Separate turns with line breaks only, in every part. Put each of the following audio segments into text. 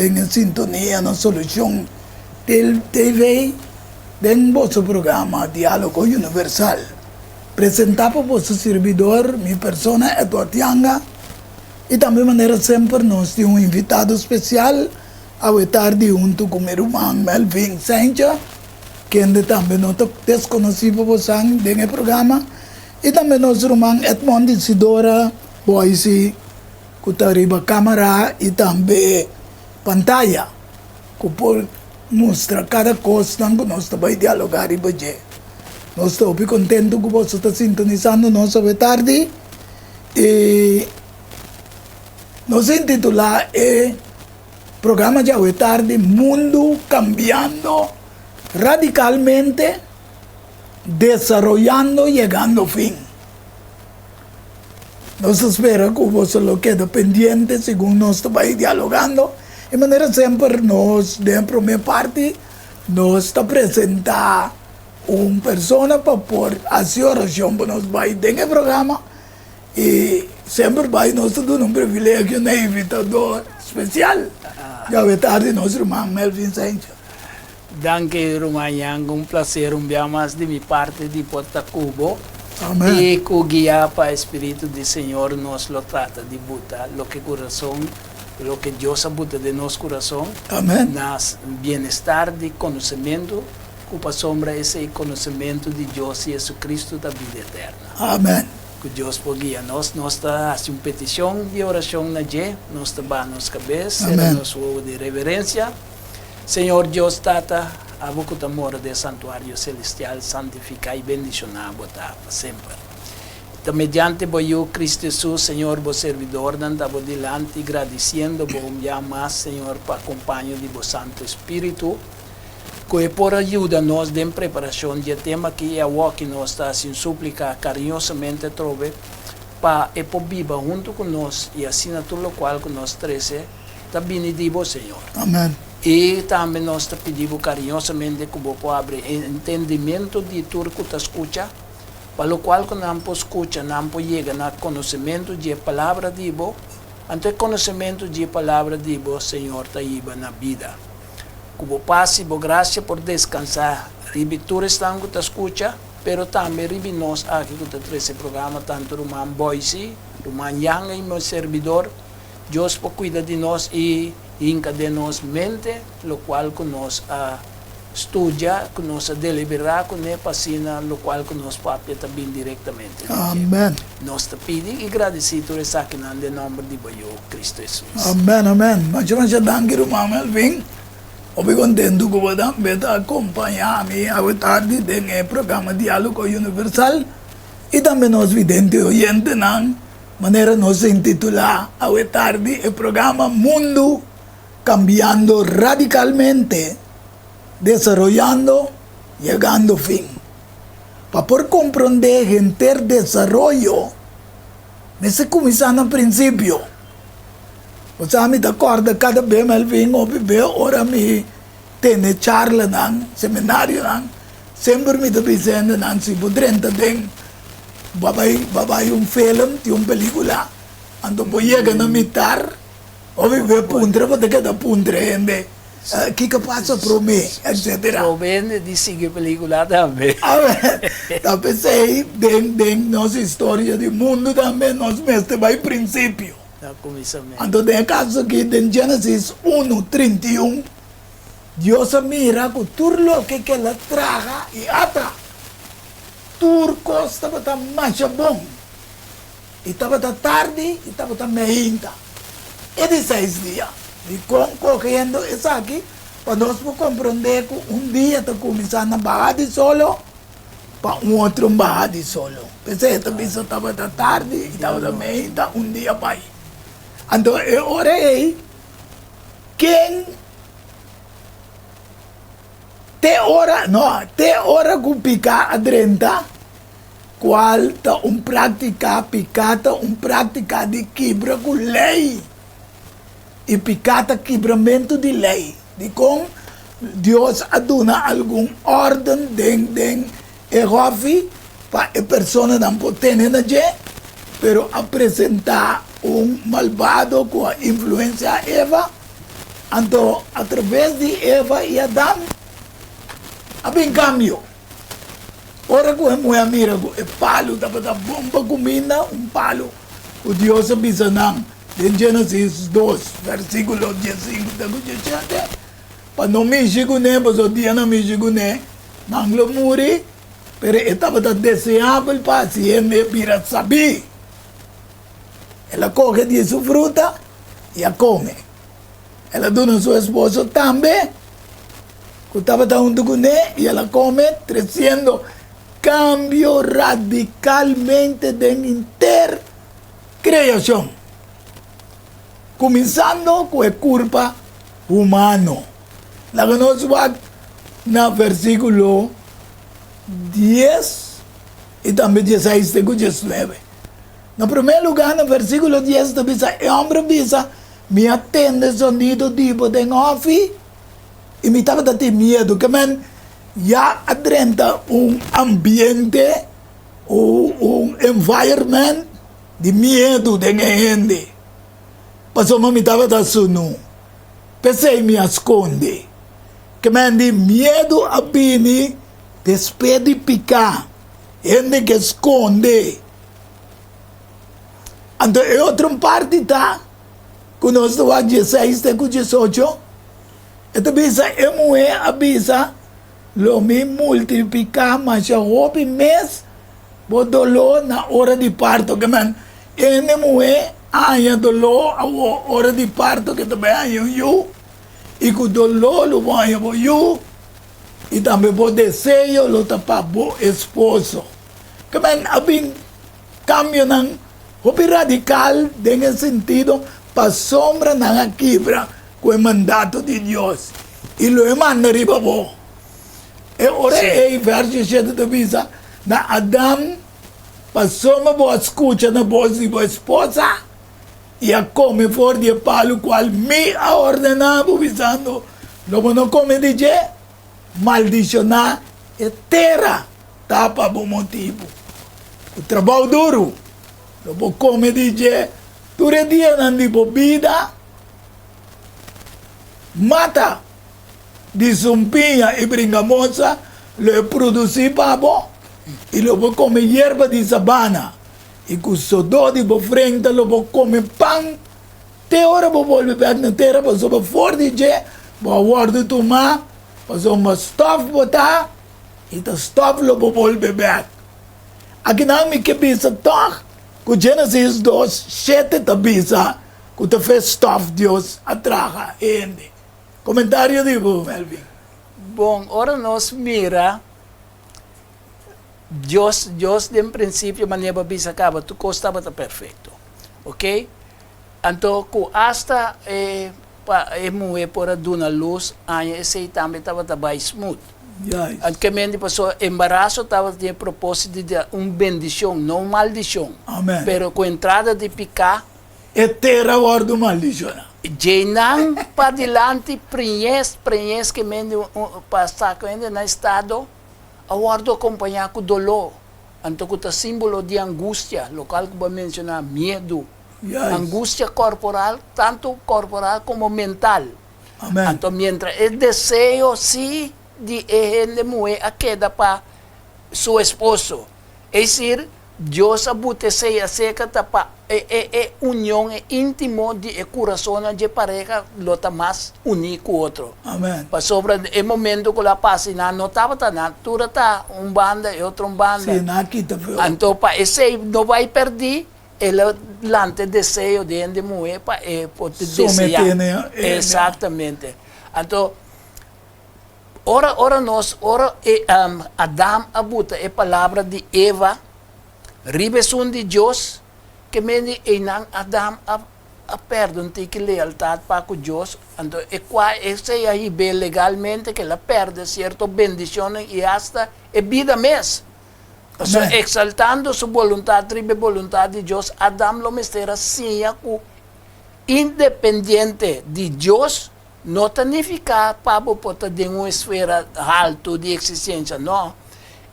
en sintonía na solución del TV den vosso programa Diálogo Universal. Presentado por su servidor, mi persona Edward Yanga, y también de manera siempre nos dio un invitado especial a estar junto con mi hermano Melvin Sánchez, quien también nos desconocido en el programa, y también nuestro hermano Edmond Isidora Boise, que está arriba cámara y también pantalla, que por mostrar cada cosa que nos va a dialogar y ver. Nós estamos muito contentes que você está sintonizando nossa tarde. E nós intitulamos o programa de hoje tarde Mundo Cambiando Radicalmente, Desarrollando e Chegando ao Fim. Nós esperamos que você lo quede pendiente, segundo nós estamos dialogando. De maneira sempre, nós, na primeira parte, nós estamos apresentando una persona para por hacer oración para nos va en el programa y siempre va a nos dar un privilegio, un invitador especial. Ya ve tarde nuestro hermano Melvin Sánchez.
Danke Romayan, un placer un día más de mi parte de Puerto Cubo.
Amén.
Y que guía para el Espíritu del Señor nos lo trata de buta, lo que corazón, lo que Dios abuta de nuestro corazón,
Amén.
Nas bienestar de conocimiento, cupa sombra ese conocimiento de Dios y Jesucristo da vida eterna.
Amén.
Que Dios por guía nos está haciendo una petición de oración allí, nos está nos cabeza, nos de reverencia. Señor Dios Tata, a boca de amor del santuario celestial, santifica y bendicionar para siempre. Mediante voy Cristo Jesús, Señor, vos servidor, andamos delante agradeciendo un día más, Señor, para acompañar de vos Santo Espíritu, que por ayuda nos den preparación de tema que que nos está sin súplica cariñosamente trove para por viva junto con nos y así todo lo cual con nos 13 también digo Señor.
Amén.
Y también nos pedimos cariñosamente que vos abrir entendimiento de todo que te escucha, para lo cual con ambos escucha, ambos llegan a conocimiento de palabra de vos, ante conocimiento de palabra de vos, Señor, te iba en la vida. Como paz y gracia por descansar. Ribi tú están que te escucha, pero también ribi nos aquí que te trae ese programa, tanto Roman Boise, Roman Yang y mi servidor. Dios por cuida de nos y inca de nos mente, lo cual que nos estudia, que nos delibera con la pasina, lo cual que nos papia también directamente.
Amén.
Nos te pide y agradecido está en el nombre de Cristo Jesús.
Amén, amén. Muchas gracias, hermano Melvin. Estoy contento que puedan acompañarme a tarde en el programa Diálogo Universal y también los videntes oyentes, de manera nos intitula a tarde el programa Mundo Cambiando Radicalmente, Desarrollando, Llegando a Fin. Para poder comprender el desarrollo, me se comienza al principio. O sea, me acorda cada vez Melvin o vive ahora me tiene charla nan seminario nan sempre me está dizendo nan si podrenta den babai un film di un película ando poi llega na mitar o vive puntre porque cada puntre ende que passa pro me etc.
Provende di sigue película también.
A ver, pensei den nossa história do mundo também nós mestre vai princípio. Entonces, en el caso aquí en Génesis 1:31, Dios mira que todo lo que la traga y ata, todo estaba tan más bom, y estaba tan tarde, y estaba tan mejinta. Es de 6 días. Y cogiendo eso aquí, para nosotros comprender que un día está comenzando a bajar de solo, para un otro bajar de solo. Pensé, esta visa estaba tan tarde, y estaba tan mejinta, un día para ahí. Entonces, ahora es quien te ora con picar a 30, cual está un práctica picata, un práctica de quebra con ley. Y picata quebramento de ley. De con Dios aduna algún orden de Jehová para a persona não pode ter energia, pero apresentar un malvado con influencia Eva Então, através de Eva e Adão, havia cambio. Ora que a mira, o palo, estava da bomba comida, palo. O Deus avisa não. Em Gênesis 2, versículo 15, para não mexer com ele, para o dia não mexer com ele, não lo muri, pero estava desejável para se ele vira saber. Ela coge de sua fruta e a come. Ela dá a seu esposo também, que estava junto com ele, e ela come, crescendo, cambio radicalmente de intercriação. Começando com a culpa humana. Lá que nós vamos no versículo 10 e também 16 e 19. No primeiro lugar, no versículo 10, diz: o homem diz, me atende sonido tipo de ofi e me estava dando medo, que já adrenta ambiente, environment de medo de gente. Passou me estava da sunu. Pensei me esconde. Que de medo a bini, despede picar. Gente que esconde. Então, é outra parte, tá? Quando nós estamos a 16 e 18, então, a mulher avisa, lo me multiplicar, mas a roupa mês, o dolor na hora de parto. Que a mulher, há dolor a hora de parto, que também há eu, e com dolor lo vai eu, e também o desejo lo tapa o esposo. Que há cambio ng hopi radical, nesse sentido, para sombra na quebra com o mandato de Deus. E lo manda riba bo. E ora é verso 7 da visa, na Adam, para sombra boa escuta na voz de boa esposa, e a come for de palo qual me ha ordenado visando logo não come de je maldicionar e terra tapa por motivo o trabalho duro logo come de je dure dia não de bebida mata de zumpinha e brincamosa le produzir pabo e logo come hierba de sabana. E com o sodó de frente, lo come pão, te ora vou volver back na terra, para sobre fora de je, vou guardar tomar, para sobre stuff botar, e o stuff lo vou volver back. Aqui não me que bisa toch, com Gênesis 2, 7 ta bisa, com te fez stuff Deus atraga ele. Comentário de Melvin.
Bom, ora nós mira Deus de princípio maneira bisa acaba tu costava tá perfeito, ok? Então com hasta mulher por duna luz aí esse também estava bem smooth.
Yes.
Antigamente passou embaraço estava de propósito de bendição, não maldição.
Amen.
Pero com entrada de picar
E terra guarda maldição.
Jenang para dilante preenche que mende passar com ele na estado aguardo acompanhar com dolor. Então, com o símbolo de angústia, local que vai mencionar, medo,
Yes.
angústia corporal, tanto corporal como mental.
Amen.
Então, mientras el desejo sí de ele mulher a queda para su esposo. Es decir, Dios abutece acerca para unión íntimo de corazón de pareja lo está más único otro.
Amen.
Para sobre el momento que la paz no estaba tan natura está un banda y otro banda.
Sí, nakita feo.
Entonces, para ese no va a perder el deseo de la mujer para desear. Exactamente. Entonces, ora Adam abuta a palavra de Eva, ribesun de Deus, que me enang Adam a perdão que lealtade para com Deus. Então, esse aí vê legalmente que ela perde certas bendições e hasta a vida mesmo. So, exaltando sua vontade, tribe vontade de Deus, Adam lo mistera sim, independente de Deus, não significa para poder ter uma esfera alta de existência, não.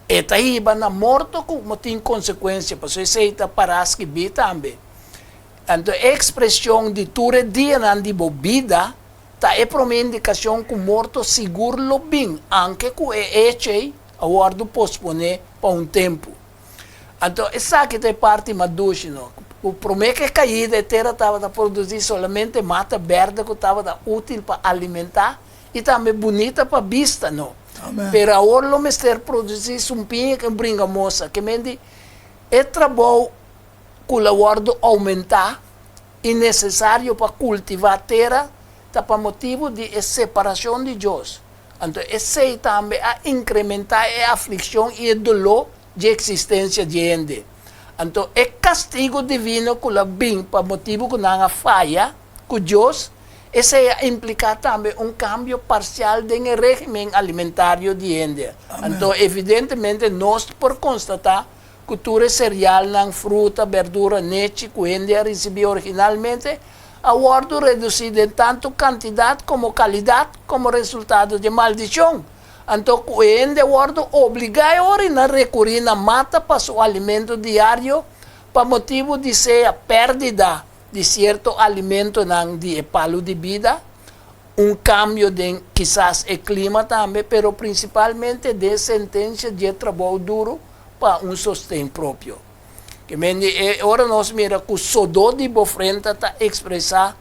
Eta iba na morto como tem consequência, porque isso está para as que vi também. Então, a expressão de ture dia na de bebida, ta é para uma indicação que morto seguro lo bem, anche que é a guardo posponer para um tempo. Então, essa que é parte madura, não? O problema que caída terra estava a produzir somente mata verde que estava útil para alimentar e também bonita para vista, não?
Amen.
Pero agora o mister produzir sumpinha que brinca moça, que mende é trabalho que o guardo aumentar e necessário para cultivar terra, tá para motivo de separação de Deus. Então, esse também a incrementar a aflição e o dolor de existência de gente. Então, é castigo divino que o bem para motivo que não há falha com Deus, esse implica também um cambio parcial no regime alimentário de gente. Então, evidentemente, nós por constatar cultura cereal, não fruta, verdura, leite, que a gente recebeu originalmente, agora reduzido em tanto quantidade como qualidade, como resultado de maldição. Então, o ende agora obriga a recorrer na mata para seu alimento diário, para motivo de ser a perda de certo alimento de palo de vida, cambio de quizás o clima também, pero principalmente de sentença de trabalho duro para sostén próprio. Que agora nós mira que o sodô de bofrenta está expressar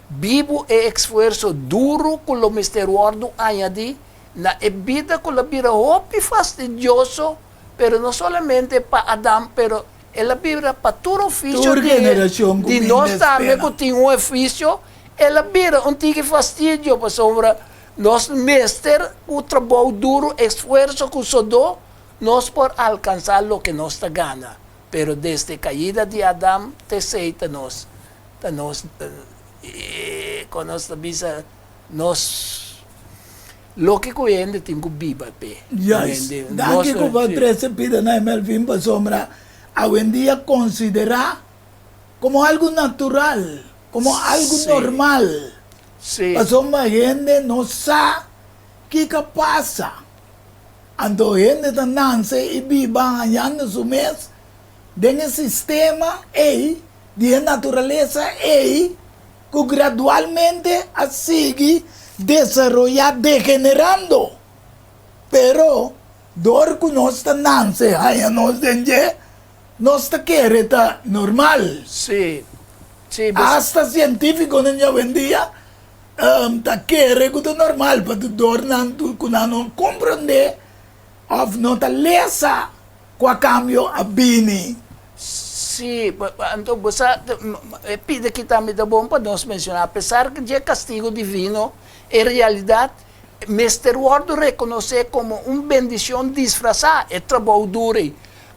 vivo e esforço duro que o mistério añadir na vida que la vira hopi fastidioso, pero no solamente para Adão, pero ela vira para todo oficio de nós também que tem oficio, ela vira tique fastidio para sombra nós mestre o trabalho duro, esforço que sodô, nós por alcançar o que nós está gana. Pero desde a caída de Adão, te seita nós, com nossa visa, nós lo que coende tem que viver pe.
Yes. Daqui que va trece pida na Melvin pa sombra, hoy en día considera como algo natural, como algo normal.
Sí.
Pa sombra gente no sabe qué pasa. Ando gente tan nance y viva hallando su mes en el sistema de naturaleza que gradualmente sigue desarrollar degenerando. Pero dor que no está nance, nos denye, no está quiere está normal.
Sí. Sí.
Hasta científico en hoy en día está quiere que está normal, pero dor no comprende of naturaleza que a cambio a bini.
Sí, então você pide que também é bom para nós mencionar, apesar que é castigo divino, em realidade, Mr. Ward reconhece como uma bendição disfarçada, é trabalho duro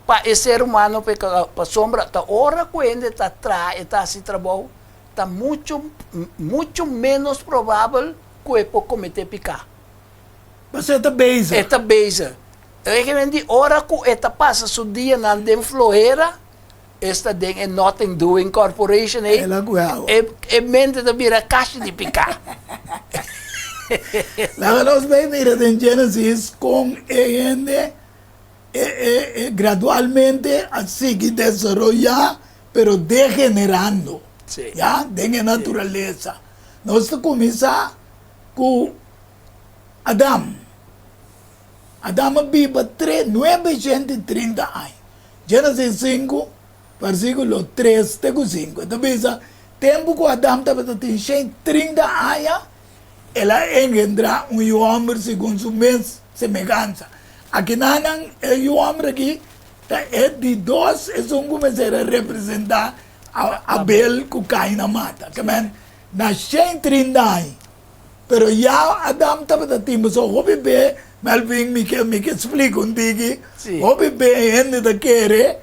para o ser humano, para a sombra, a hora que ele está atrás, está esse trabalho, está muito menos provável que ele pode cometer pecado.
Você está bem.
Está bem. Realmente, hora que ele passa seu dia na floresta, esta ding é Nothing Doing Corporation, é mente da vira caixa de picar.
La nós bem mira em Gênesis com ele gradualmente sigue desarrollar, pero degenerando.
Sí.
Ya, de naturaleza. Nós começa com Adão. Adão vive 930 anos. Gênesis 5, versículo 3 até 5. Então, tempo que Adão estava tendo 30 anos, ela engendra homem segundo sua semelhança. Aqui nanang homem aqui é de dois, é começar a representar Abel que cai na mata. Nasceu 30 anos. Pero já Adão estava tendo, só houve bem, Melvin me explica contigo, houve bem ainda da querer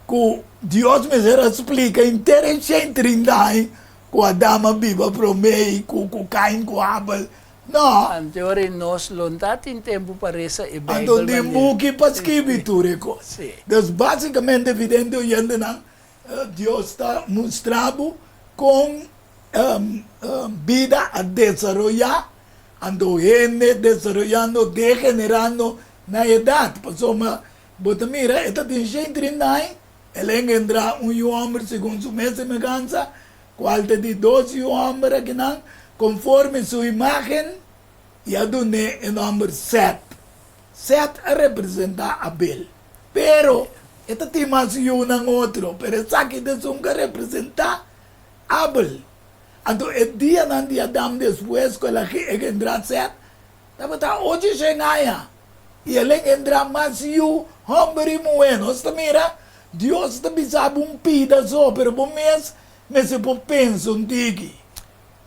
que Deus me explica interessante 30 anos, que Adão viva para mim, que Caim, que Abel. Não.
Anterior nós lontat em tempo parece e bem.
Então tempo que para escrever tudo. Então basicamente evidente hoje na Deus está mostrando com vida a desarrollar, ando gente desarrollando, degenerando na idade. Passou uma, bota mira, esta tem 30 anos, ela engendra homem segundo sua semelhança, qual de 12 homens aqui não, conforme su imagen, y aduné el nombre Set. Set representa a Abel. Pero, esta timas yun ang otro, pero sa kita sungka representa Abel. Anto, el día de Adam después, que la que engendrá Set, dapat oye siya ngaya. Y él engendrá más yu, hombre bueno. Hasta mira, Dios te bisaba un pedazo, pero por mes, me se po penso un tiki.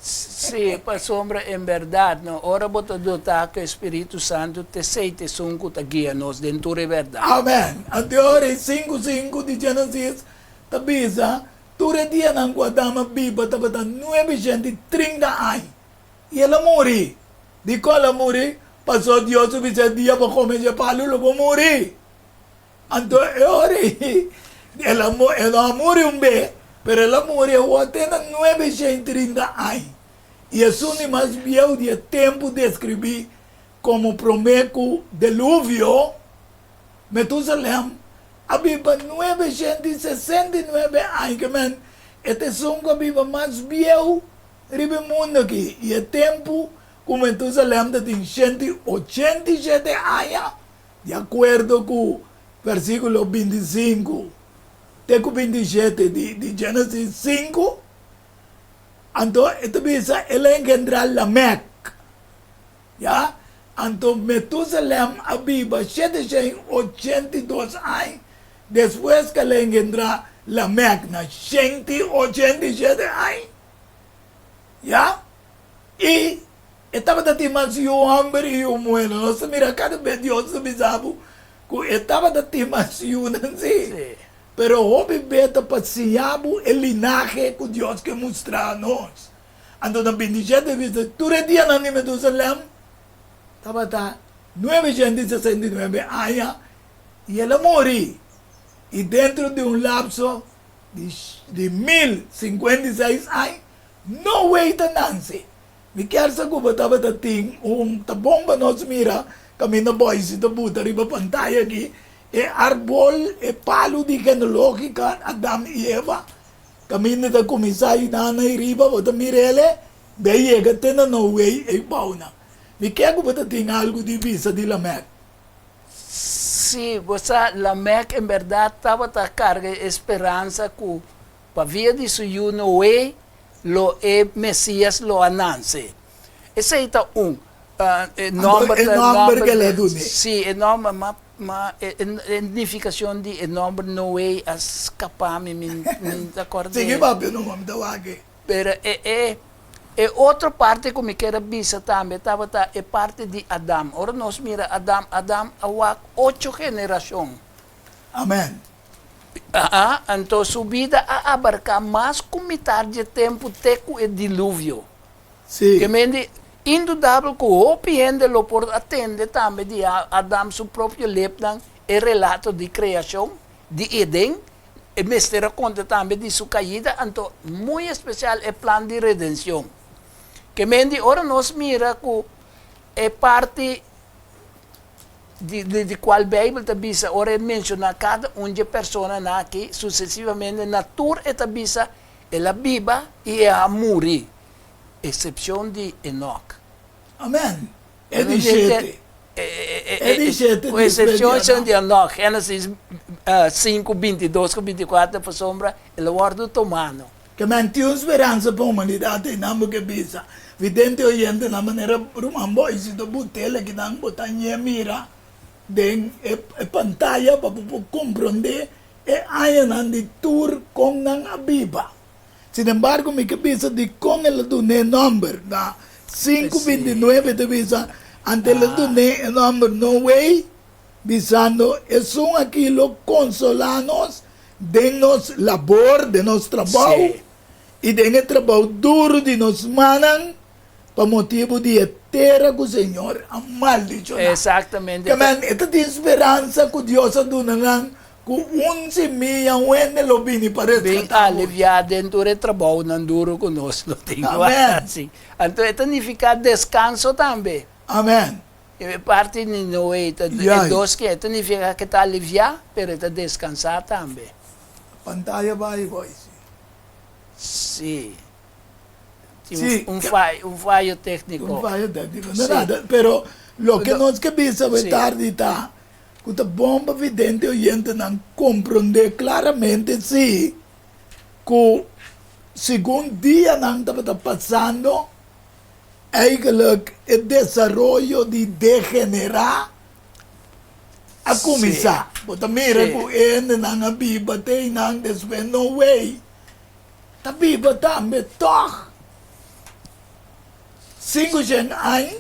Sí, sombra, en verdad, no. Ora bota dotar que o Espírito Santo te seite sunco te guia nos dentro de verdade.
Amen. Ante ora 5:5 di Genesis, tabisa, ture dia ng Guadama Biba, tabata 930 anos. E ela morre. Di ko ela morre, passou Deus, bisa dia pa come já palo, logo morre. Anto ora, ela morre um bem, pero ela morre até 930 anos. E isso nem mais viu de tempo de escrever como prometo dilúvio, Metusalém, abiba 969 anos, que man, este som que abiba mais viu ribe mundo aqui. E é tempo que Metusalém tem 187 anos, de acordo com o versículo 25, teco 27 de Gênesis 5, anto ito bisa ela engendrar Lamek. Ya? Anto Metusalém abiba 782 anos, después que ela engendrar Lamek na 187 anos. Ya? E estava datimas yung hambre e yung muelo. Nossa, mira, cada vez Dios sabisabo que estava datimas yung nansi.
Sí.
Pero hobi beta pasiabo el linaje que Dios que mostra a nós. Ando na 27 vezes, ture dia na ni Metusalém, estava 969 anos, e ela morre. E dentro de um lapso de 1056 anos, no way ta nansi. Mi quer sa ko estava ting tabong ba nos mira, kami na boys ito buta riba pantaya aqui, e arbol, e palo di genealógica, Adam e Eva. Kami na ta kumisay nanay riba, o ta mirele, beyega tena no way, e pauna. Mi quer ko ting algo di visa di Lamek.
Sí, você Lamek en verdad estaba a carga esperanza que para via de su Noé lo Mesías lo anance. Esse aí tá
nombre que le dune.
Sí, el nombre identificação de nombre Noé a escapar me acordei.
Sige ba, pero não me tawag.
Pero e outra parte que me quero bisa também estava é parte de Adam. Ora nós mira Adam awak 8 gerações.
Amen.
Então sua vida a abarcar mais comitar de tempo teco e dilúvio.
Sim.
Que mende indudável que o piende lo por atende também de Adam seu próprio lepnan e relato de criação de Eden e mestre conta também de sua caída, então muito especial é plano de redenção. Que mende ora nós mira que é parte de qual Bíblia tabisa ora menciona cada de persona aqui sucessivamente natura e tabisa é a Bíblia e a muri, exceção de Enoch.
Amen. É de 7. É de 7.
Com exceção de Enoch, Gênesis 5, 22, 24, por sombra, ele guarda tomando.
Que mantiene esperanza para a humanidade, não que bisa. Vidente oyente na maneira rumambo e se do butele que dan botanye mira den pantalla para compreender e ayan de tour com nang abiba. Sin embargo, mi que bisa de con el dune number na 529 de bisa ante el dune number no way bisando es un aquilo consolanos de nos labor de nos trabajo.
Sí.
E de trabalho duro de nos manan para motivo de eterna que o Senhor a maldicionar.
Exatamente.
Que man, esta tem esperança que Deus a donar que semilla when lo bini para
bem aliviado dentro do trabalho não duro conosco.
Amém.
Então, isso significa descanso também.
Amém.
E parte de Noé, dos que significa que está aliviado, mas está descansar também.
Pantalla vai, boys.
Sim.
Sí,
un fallo técnico.
un fallo técnico, no
Sí.
nada, pero lo que
No.
nos cabeça
Sí.
tarde está, que a bomba vidente oyente não compreende claramente sim, que segundo dia não estava passando, eigenlijk o desenvolvimento de degenerar a começar. Porque mira,
Sí.
que ele não abiba, tem não desvê, no way. Tá biba também, toch. 5 anos,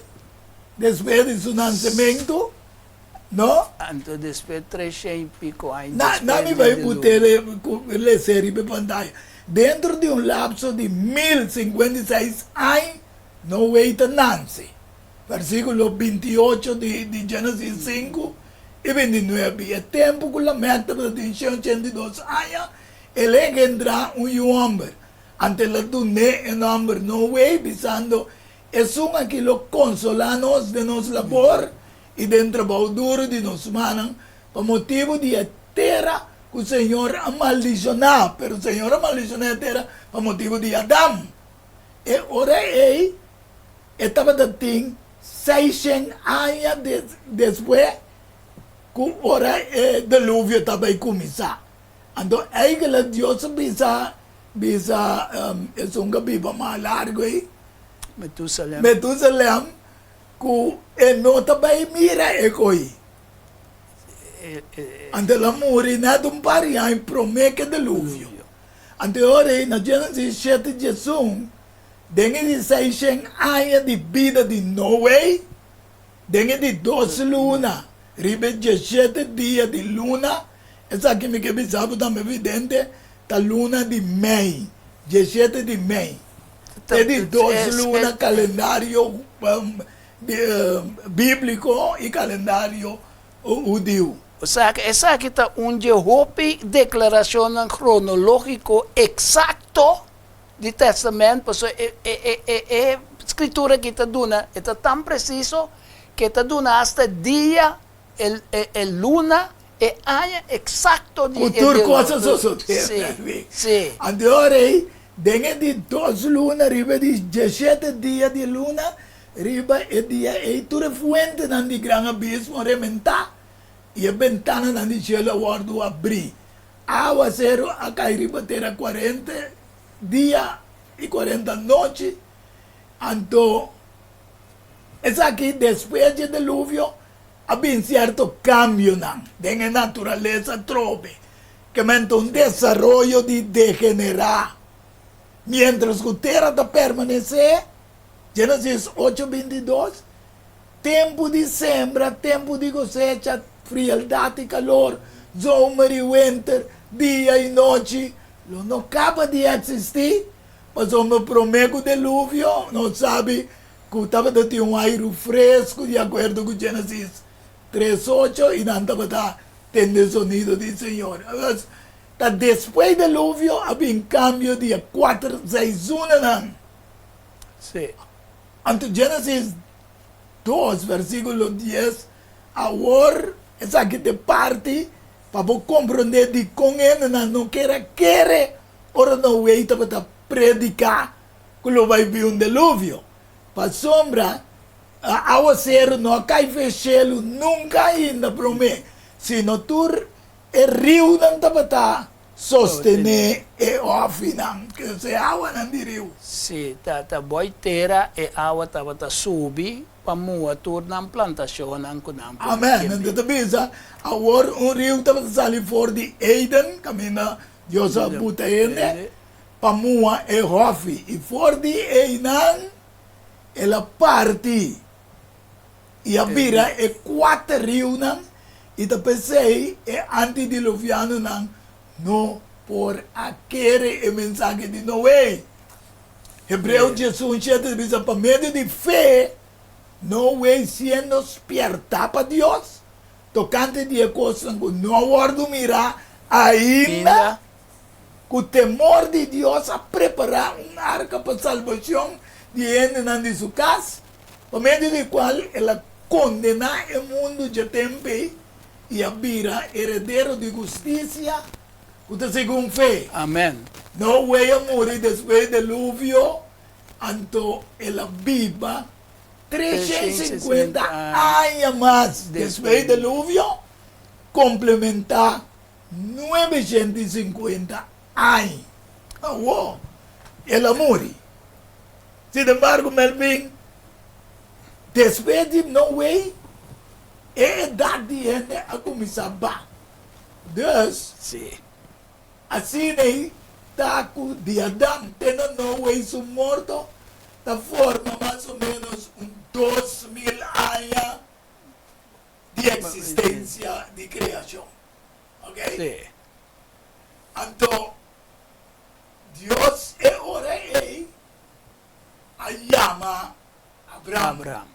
después de su nascimento, no?
Anto después 300 y pico años.
Na mi vai poter le série de pantalla. Dentro de un lapso de 1056 años, no veita Nancy. Versículo 28 de Génesis 5 y 29. El tiempo con la meta de 82 años, él engendrá un hombre. Ante la duné en hombre no ve, pisando, es un aquí lo consolanos de nos labor y de trabajo duro de nos manos, por motivo de tierra que el Señor ha maldicionado, pero el Señor ha maldicionado la tierra por motivo de Adán. Y ahora él estaba de 600 años después que ahora el diluvio estaba ahí comenzar. Entonces, eigenlijk Dios bisa es un viva más largo ahí. Metusalem, que no estaba ahí mira ecoí. Ante la morina de un par de años promete diluvio. Ante ahora en Génesis 7 Jesús, dengue de 600 años de vida de Noé, dengue de 12 lunas, ribe 17 días de luna, essa aqui me que pensava também evidente, da luna de Mei, 17 de Mei. Tem de 12 lunas, calendário bíblico e calendário judío.
O sea, que esa aquí está un Jehopi declaración cronológico exacto del testamento. Pues, escritura que está duna, está tan preciso que está duna hasta día, el luna, el año exacto.
Cultura cosa suceder.
Sí, sí.
Agora, dengue de 2 lunas, riba de 17 días de luna, riba el día, tu fuente de gran abismo rementar. E a ventana na cielo guardo abrir. Agua cero a cair batera 40 dias e 40 noites. Então, essa aqui, depois do dilúvio, havia um certo cambio na natureza trope, que aumenta um desenvolvimento de degenerar. Mientras que a terra está permanecer, Gênesis 8:22, tempo de sembra, tempo de cosecha, frialdade e calor, summer e winter, dia e noite, não acaba de existir, mas o meu prometo dilúvio, não sabe que estava tendo um ar fresco, de acordo com Gênesis 3:8, e não estava tendo sonido do Senhor. Mas, depois do dilúvio, havia um cambio de 4, 6, 1 ano.
Sí.
Ante Gênesis 2, versículo 10, agora, essa aqui de parte, para compreender de com ele não quer, ora não é para predicar, que não vai vir um dilúvio. Para sombra, ao ser não cai fechelo, nunca ainda promete. Se não tur, é rio não está sostener e ofinan, que se água não de rio.
Sí, ta boitera e agua ta subi, pa mua turna plantação nan kunam.
Amém. Então, bisa, agora rio estava saindo fora de Eden, caminha Deus a buta ele, para mua e hofi. E fora de Eden, ela parte. E a vira é 4 rios, e depois é antediluviano, não por aquele mensagem de Noé. Hebreu Jesus, bisa, para meio de fé, Noé sendo despertar para Deus, tocante de coisas que não guardo mirar ainda, com o temor de Deus a preparar uma arca para salvação de gente de sua casa, por meio de qual ela condenar o mundo de tempo e a vira herdeiro de justiça, que segundo fé.
Amén.
Noé a morrer depois do dilúvio, Anto ela viva 350
350
años más después del diluvio, complementar 950 años. Oh, wow. Ela morre. Sin embargo, Melvin, después de Noé, a idade de gente a começar a baixar. Dus,
Sim.
assim nem taco de Adão, tendo Noé su morto, da forma mais ou menos 2000 anos de existência de criação. Ok?
Sim.
Então, Deus é ora é a chama Abraão.
Abraham.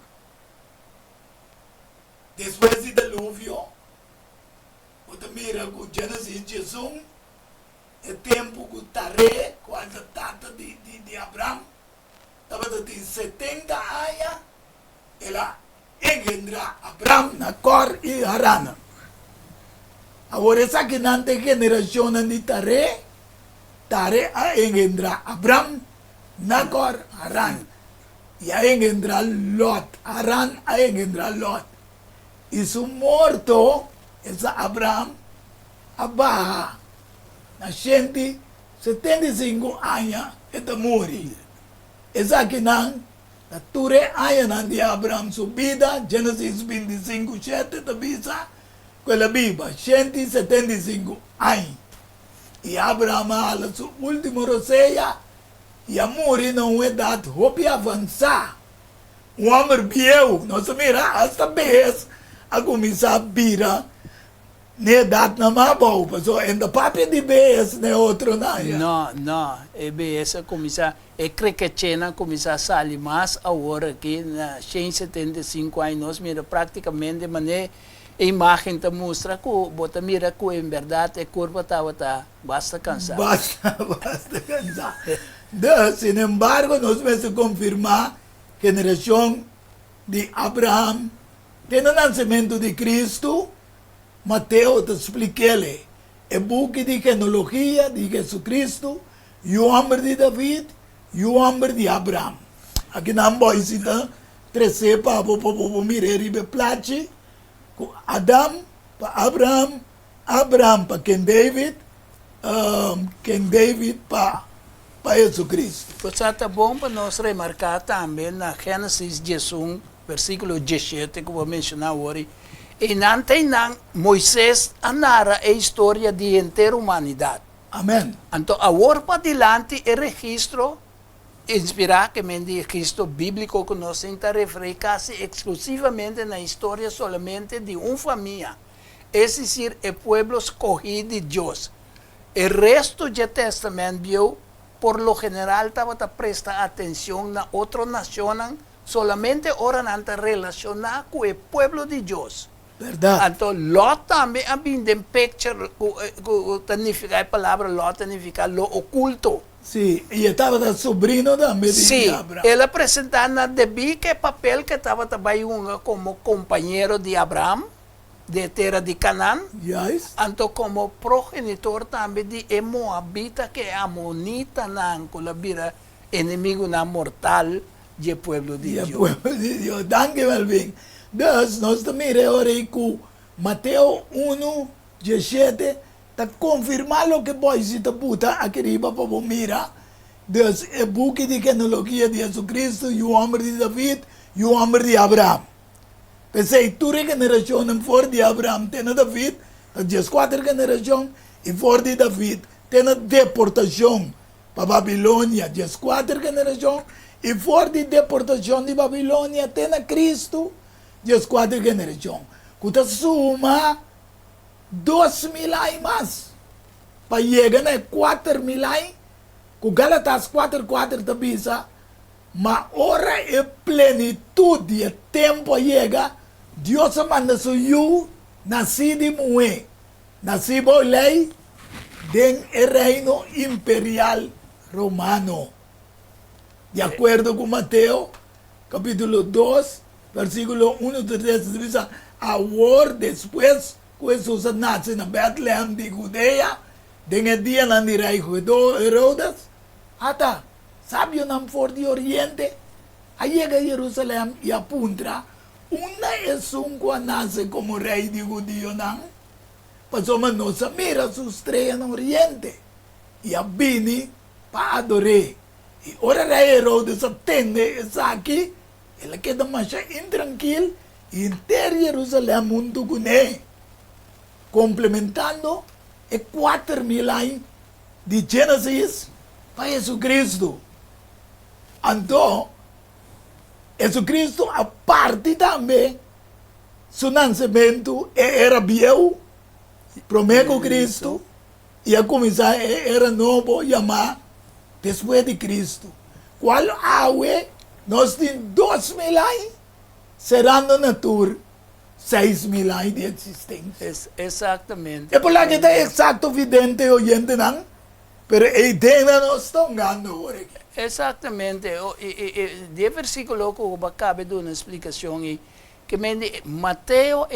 Depois do dilúvio, o mira com Gênesis 1, é tempo que Taré, quando a data de Abraão, estava de 70 anos, ela engendra Abraão na Cor e Harana. Agora, essa que não tem geração de Taré, Taré a engendra Abraão na Cor, Haran. E a engendra Lot, Haran a engendra Lot. E su morto, essa Abraão, abaixo, na gente, 75 anos, eta morre. Essa que não, na ture anos de Abraão subida, Gênesis 25, 7, da bisa, quella Bibbia, 175 anos. E Abraão, alla sua última roseia, e a morre não é dado, roupa avançar. Um homem bieu, nós mira, hasta vez, a começar a vira, ne dat na mabaw pa. So, and the papi di BS ne outro na ya.
No. EBS começa é crescendo, começa a sair mais agora que na 175 anos, mira praticamente mané a imagem te mostra que bota mira que em verdade a curva tá basta cansar.
Basta cansar. Sin embargo, nós vamos confirmar que a geração de Abraão tem o nascimento de Cristo. Mateus te expliquei o book de genealogia de Jesus Cristo, e o homem de David, e o homem de Abraão. Aqui na Boisita, 13 para mirar e place, Adam para Abraão, Abraão para King David para Jesus Cristo.
Pues é bom para nós remarcar também na Gênesis 11, versículo 17, que vou mencionar agora. E não tem Moisés a narra a história da inteira humanidade.
Amém.
Então, agora para diante, o registro inspirado que o registro bíblico que nós tenta referir quase exclusivamente na história solamente de uma família. É decir, o povo escolhido de Deus. O resto do Testamento, por lo general, estava a prestar atenção na outra nação, solamente ora não relacionar com o povo de Deus.
Verdade.
Então, Lot também é um picture, significa a palavra Lot, significa lo oculto.
Sim, e estava da sobrinho também de
Sim,
Abraão.
ele apresentava na Debi que papel que estava trabalhando como companheiro de Abraão, de terra de Canaã,
Yes.
então como progenitor também de Moabita, que é amonita, com a vira inimigo mortal do povo de
E o
Deus.
povo de Deus. Danke, Melvin. Dus, nós também reorei com Mateus 1, 17, para confirmar o que pode se puta aqui riba para mira. Dus, o book de genealogia de Jesus Cristo, e o homem de David, e o homem de Abraão. Pensei, toda geração for de Abraão tem David, as 4 gerações, e for de David tem a deportação para Babilônia, as 4 gerações, e for de deportação de Babilônia tem a Cristo, as 4 gerações. Quando suma 2.000 anos mais, para chegar a 4.000 anos, com Galatas 4:4 da bisa, mas ora é plenitude, é tempo chega, Deus manda suyo, nasci de mulher, nasci por lei, do reino imperial romano. De acordo com Mateus, capítulo 2, versículo 1 a 3, diz, agora, depois que Jesus nasce na Betlehem de Judeia, den dia na rei Herodes, até sabio nam for de oriente, llega a Jerusalén y apunta, una es un que nace como rey de judío, nan, pasó manos a mira su estrella en oriente, y a vini para adorar. Y ahora rey Herodes atende, está aquí, él queda más intranquilo, y entera Jerusalén mundo con él, complementando 4.000 años de Gênesis para Jesucristo. Então, Jesucristo, a parte também, seu nascimento era viejo, primeiro Cristo, e a começar era novo, chamar depois de Cristo. Qual aue, nós temos 2.000 anos, serando na tour 6.000 anos de existência.
Exatamente.
É por lá que está exato, evidente, oyente, não? Pero a ideia nós estamos ganhando agora.
Exatamente. De versículo que eu acabei de dar uma explicação, que Mateus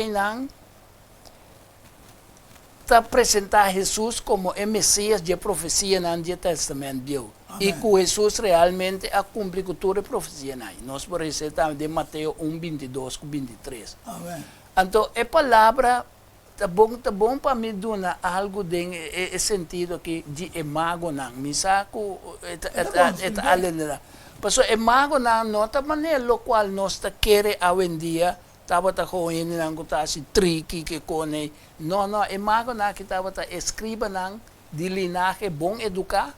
está apresentar Jesus como o Messias de profecia no Antigo Testamento. E que Jesus realmente a cumprir toda a profecia. Nós por isso estamos de Mateus 1, 22, 23.
Amém.
Então, a palavra tá bom para me dar algo de sentido que de imago não. Me saco além. Porque imago não tá maneira lo qual nós tá querer hoje em dia tava tá com ele não tá assim tricky que cone. Não, imago não que tava tá escriba não de linhagem bom educar.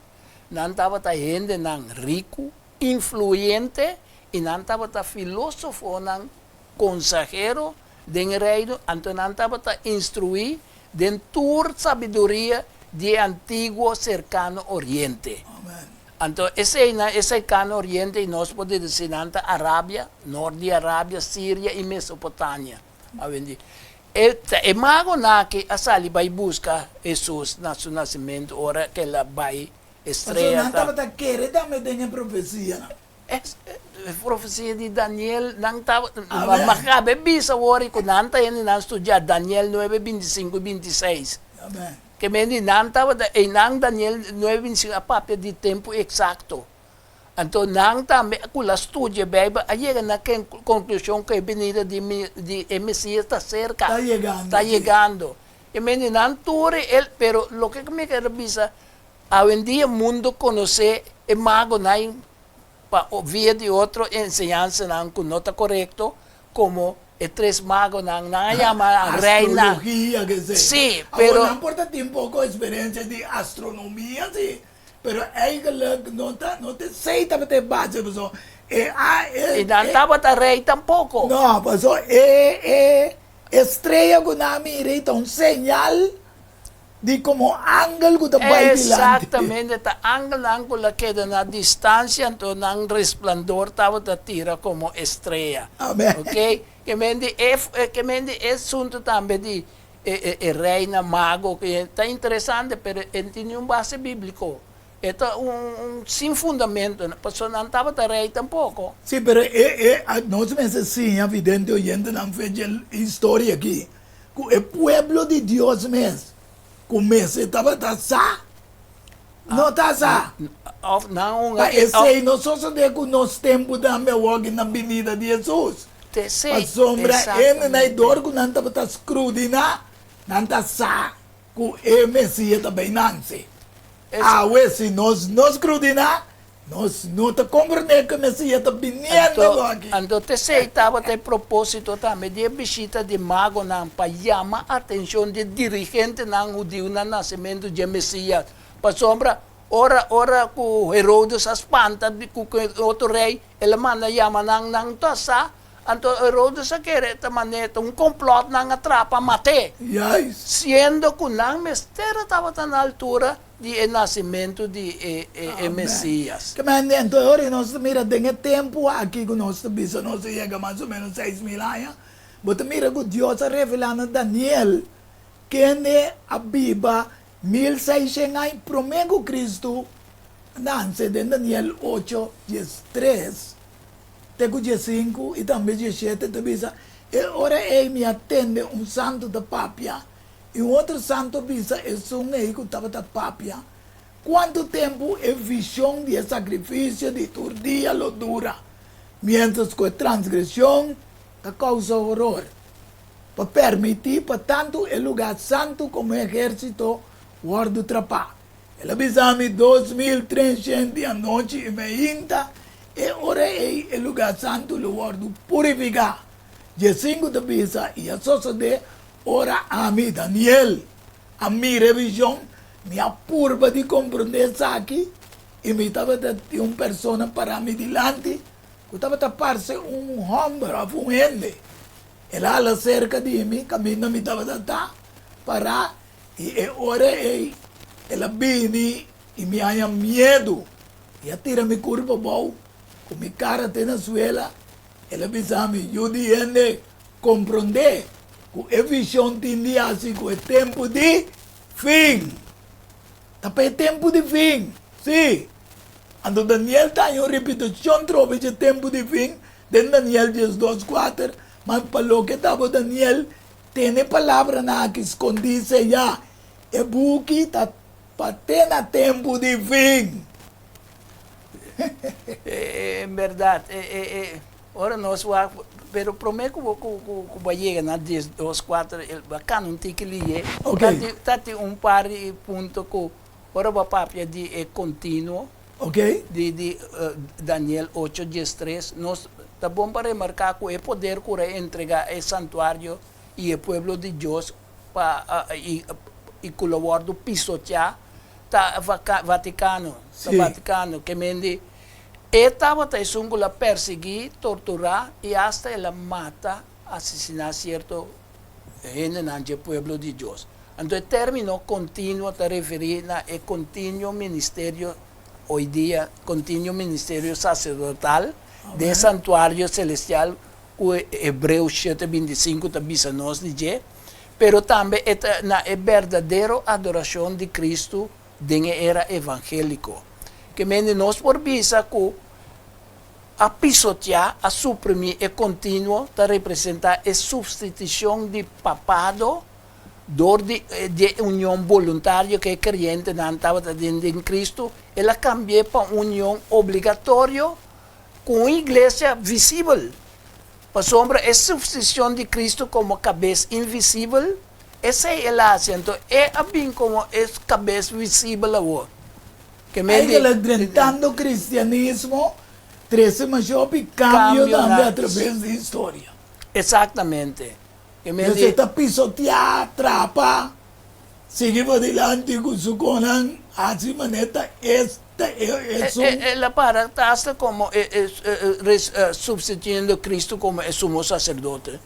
Não tava tá gente não rico, influente e não tava tá filósofo não consejero den reino, então não estava a instruir den toda sabedoria de antigo cercano oriente.
Amém.
Então, esse cercano oriente, nós podemos dizer, nanta Arábia, norte de Arábia, Síria e Mesopotâmia. E mago na que a Sali vai buscar Jesus na seu nascimento, ora que ela vai estreia.
Mas não estava a querer também tem profecia, não?
Profecia de Daniel não estava macabe bisa wori ko nanta yan nan estudar Daniel 9, 25 e 26.
Amém.
Que mendi não estava nang Daniel 9, 25 a papel de tempo exato. Então não também kula estudia bebe chega na conclusão que a venida de Messias está cerca. Está chegando. Que mendi não ture ele, pero lo que me quer bisa hoje em dia mundo conhecer e mago não via de outro enseñanza que não está correto, como tres magos não chama a reina.
Astrologia, que sei.
Sim, pero
não importa ter um pouco de experiência de astronomia, sim, pero eigenlijk não te sei também ter base, pessoal.
E não estava a rei tampouco.
Não, pessoal, estrela que não mira, então señal de como ángel que está bem
exatamente, está ángel que queda na distância, então não resplandor estava a tira como estrela.
Amém.
Ok? Que mende é assunto também de reina, mago, que está interessante, mas tem base bíblico. É sem fundamento, a pessoa não estava a rei tampouco.
Sim, mas nós mesmos assim, evidente, oyente, não fez história aqui. O povo de Deus mesmo. Começa, estava taçar. Não taçar.
Não,
esse não só se de que nós temos também hoje na Avenida de Jesus. A sombra é na dor que não estava escrudina, não taçar, que o Messias também não se. Se nós escrudina, nós não te compreendemos que o Messias está vindo aqui.
Então, estava a propósito também de visita de mago para chamar a atenção de dirigente judeu no nascimento de Messias. Para sombra, ora que Herodes espanta com outro rei, ele manda chamar não taça. Então, Herodes quer também complot atrapa matar.
Yes.
Sendo que não mistério estava na altura de nascimento de Messias.
Que então agora nós mira tem tempo aqui que nós bisa nós chega mais ou menos 6.000 anos. Mas mira que Deus revelando a Daniel que é a Bíblia 1600 anos primeiro Cristo nasce de Daniel 8, 13. Tego 5 e também 17 te bisa. E ora me atende santo da Papia. E outro santo bisa é um rei que estava da Papia. ¿cuánto tiempo es visión de sacrificio de tu día lo dura? Mientras que transgresión te causa horror. Para permitir, para tanto, el lugar santo como ejército guarda atrapar. El avisame 2300 anoche y me inta, e ora el lugar santo lo guarda purificar. Y 5 de visa y eso se de ora a mí, Daniel, a mi revisión, me apurba de comprender eso aquí, y me estaba de una persona para mí delante, que estaba taparse un hombre, un gente. Él ala cerca de mí, camina me estaba de para, y ahora él viene y me haya miedo, y atira mi curva, con mi cara en la suela, él avisame, yo dije, comprender, que es visión de así, que es tiempo de fin. Tapi es tiempo de fin, sí. Cuando Daniel está en repetición, trove ese tiempo de fin, de Daniel 10:2-4, mas para lo que estaba Daniel, tiene palabra nada que escondice ya. El buque está para tener tiempo de fin.
En verdad, ahora nos va, pero prometo que va a llegar a 10, 2, 4, el bacano un tique liye.
Okay.
Tati un par de puntos que ahora va a papia de continuo,
¿Ok?
de Daniel 8, 10, 3. Nos está bom para remarcar que el poder que entrega el santuario y el pueblo de Dios y colaborar pisotear ta Vaticano,
Sí.
Vaticano, que mende estaba la perseguir, torturar y hasta la mata, asesinar cierto gente en el pueblo de Dios. Entonces, término continuo te referir a el continuo ministerio hoy día, continuo ministerio sacerdotal del santuario celestial, que Hebreos 7:25 te avisa nos dice, pero también es verdadera adoración de Cristo en la era evangélico. Que nos por visa que a pisotear, a suprimir el continuo, te representa la sustitución de papado, de unión voluntaria que el creyente no estaba teniendo en Cristo, y la cambié para unión obligatoria con una iglesia visible. Por sombra, es sustitución de Cristo como cabeza invisible, ese es el acento, es bien como es cabeza visible ahora. Que
Hay que enfrentando cristianismo, 13 mayor y cambio también a través de historia.
Exactamente. Que
Entonces está pisotear, atrapa, sigue para adelante con su conan, así maneta, es
la para hasta como sustituyendo a Cristo como el sumo sacerdote.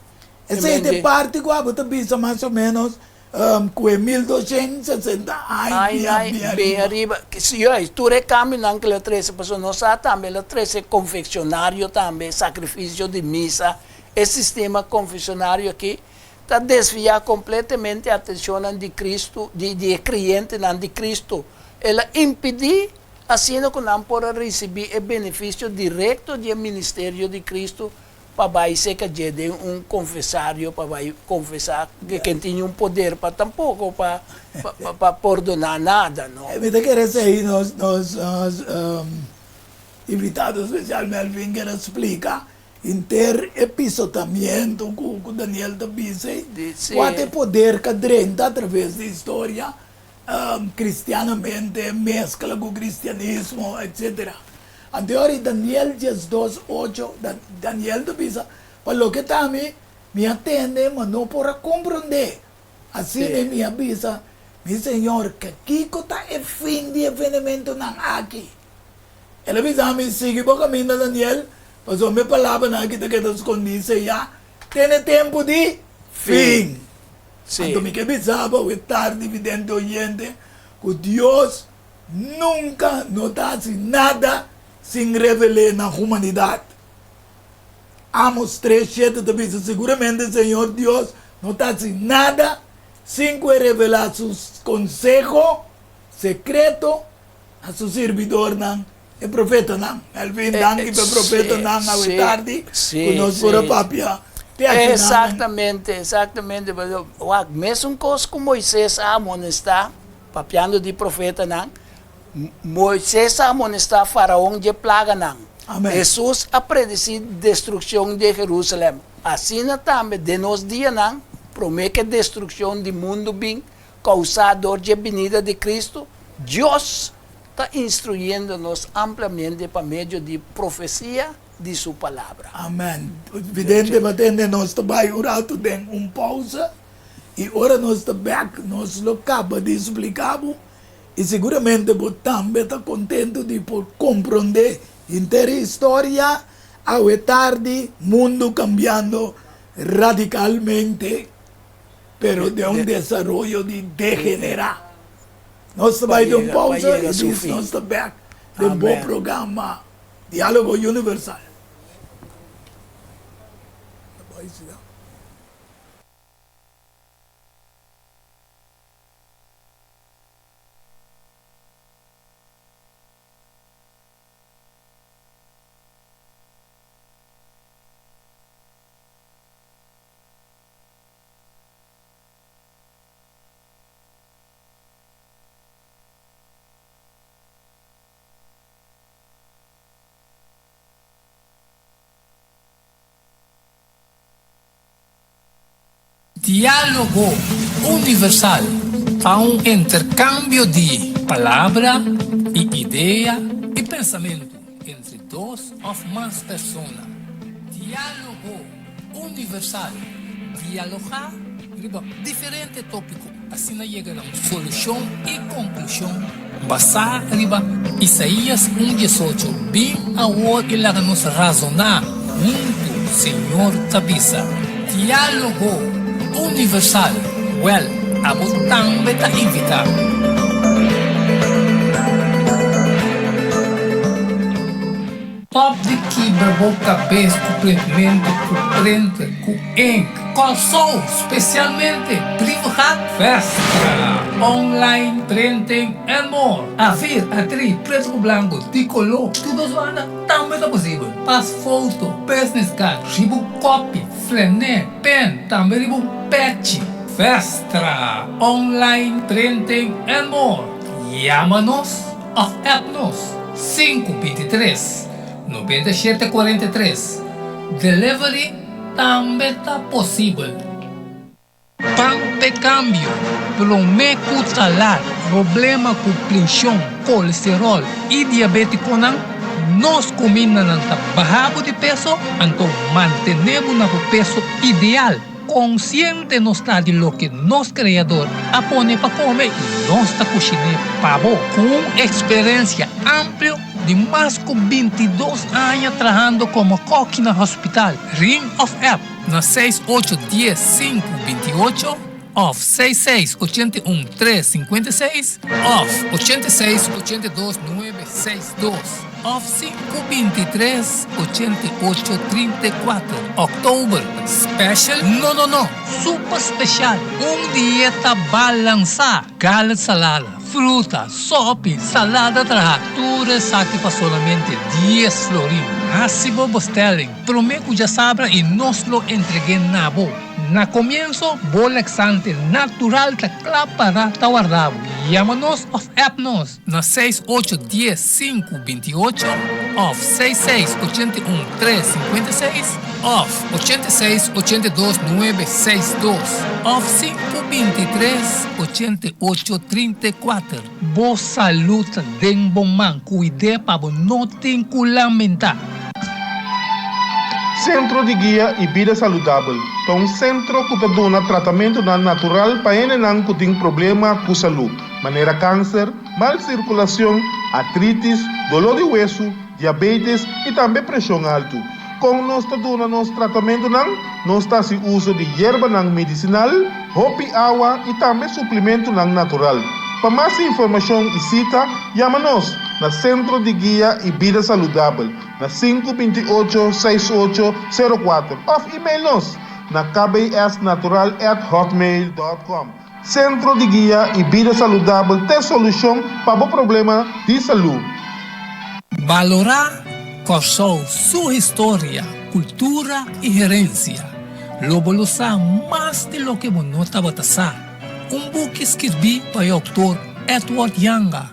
esa es de parte que usted piensa más o menos, 1260 años.
Bien arriba. Si yo tú recambio que la 13 personas, no sabe también la 13 confeccionario también, sacrificio de misa, el sistema confesionario aquí está desviado completamente la atención de Cristo, de creyente de Cristo. Él impedir haciendo que no pueda recibir el beneficio directo del ministerio de Cristo para ser que de un confesario, para confesar que tiene un poder para tampoco para perdonar nada, ¿no?
Me te quieres decir, nos invitados especialmente Melvin que nos explica episodamiento que Daniel te dice,
Sí.
cuánto poder que drena a través de historia cristianamente, mezcla con cristianismo, etc. Anterior Daniel 10:2-8, Daniel te dice, para lo que también me atende, mas no podrá comprender. Así
Sí.
de me avisa, mi Señor, que aquí está el fin de evenimento aquí. Él avisa a mí, sigue por camino Daniel, pasó mi palabra que te quedas con dice ya, tiene tiempo de fin.
Sí.
Entonces me avisaba, o tarde, evidente oyente, que Dios nunca nos hace nada sin revelar la humanidad. Amos 3:7 te dice, seguramente Señor Dios no hace nada sin que revelar sus consejos secretos a su servidor, el profeta. Al fin, el profeta, a tarde, que nos fuera papia.
Exactamente. Mesmo coisa como Moisés amonestar, papiando de profeta, Moisés amonesta faraón de plaga nang.
Amén.
Jesus a predecir destrucción de Jerusalém. Assim também de nos dias nang promete destrucción do mundo bem causador de venida de Cristo. Deus está instruyendo-nos amplamente por meio de profecia de sua palavra.
Amém. Vidente batende nós também orado tem pausa e ora nós back nós lo acaba de explicar e seguramente também está contente de por compreender inteira história ao tarde mundo cambiando radicalmente pero de desarrollo de degenerar. Nós vai dar pausa e diz nós back de bom programa Diálogo Universal.
Diálogo Universal, a un intercambio de palabra y idea y pensamiento entre dos o más personas. Diálogo Universal, dialogar sobre diferentes tópicos, así no llega a una solución y conclusión. Basar arriba Isaías 1:18, bien ahora y la nos razonar junto, Señor Tabisa. Diálogo Universal, well, abotang beta invita. Top de quebra boca vez completamente cuprente com ink. Calçou especialmente Privahat Festa. Online printing and more. A vir, atri, preto branco, de color. Tudo zoada também é possível. Pas foto, business card, ribu copy, flané, pen, também ribu patch. Festa. Online printing and more. Llama-nos ou app-nos 523 9743. Delivery também está possível. Pampe cambio, prometo salar, problema com pressão, colesterol e diabetes não, nós comemos bajado de peso, então mantenemos o peso ideal. Consciente nos está de lo que nos criador apone para comer e nós está cozinhando pavo com experiência ampla de mais de 22 anos trabalhando como coque no hospital. Ring of App na 6810-528 off 6681-356 off 8682-962 off 523-8834 October Special no super special dieta balançada gallet salada fruta, sopa, salada tudo saque para solamente 10 florins. Assim vos telling, prometo já sabra e nos lo entreguei na boa. Na comienzo, bolexante natural ta clapara ta guardado. Llama-nos of app-nos na 6810-528 off 6681-356 off 8682-962 off 523-8834. Boa saúde den bom man, cuide para não ter que lamentar.
Centro de Guia e Vida Saudável é um centro que dá tratamento natural para quem que tem problema com saúde, maneira câncer, mal circulação, artrites, dolor de hueso, diabetes e também pressão alta. Com nós nosso tratamento nós está se uso de erva medicinal, hopi água e também suplemento natural. Para mais informação e cita, chama-nos na Centro de Guia e Vida Saudável, na 528-6804, ou e-mail-nos na kbsnatural@hotmail.com. Centro de Guia e Vida Saudável tem solução para o problema de saúde.
Valorar conosco sua história, cultura e herência. Lobolosa mais de lo que você estava a um book escrevi para o autor Edward Younger.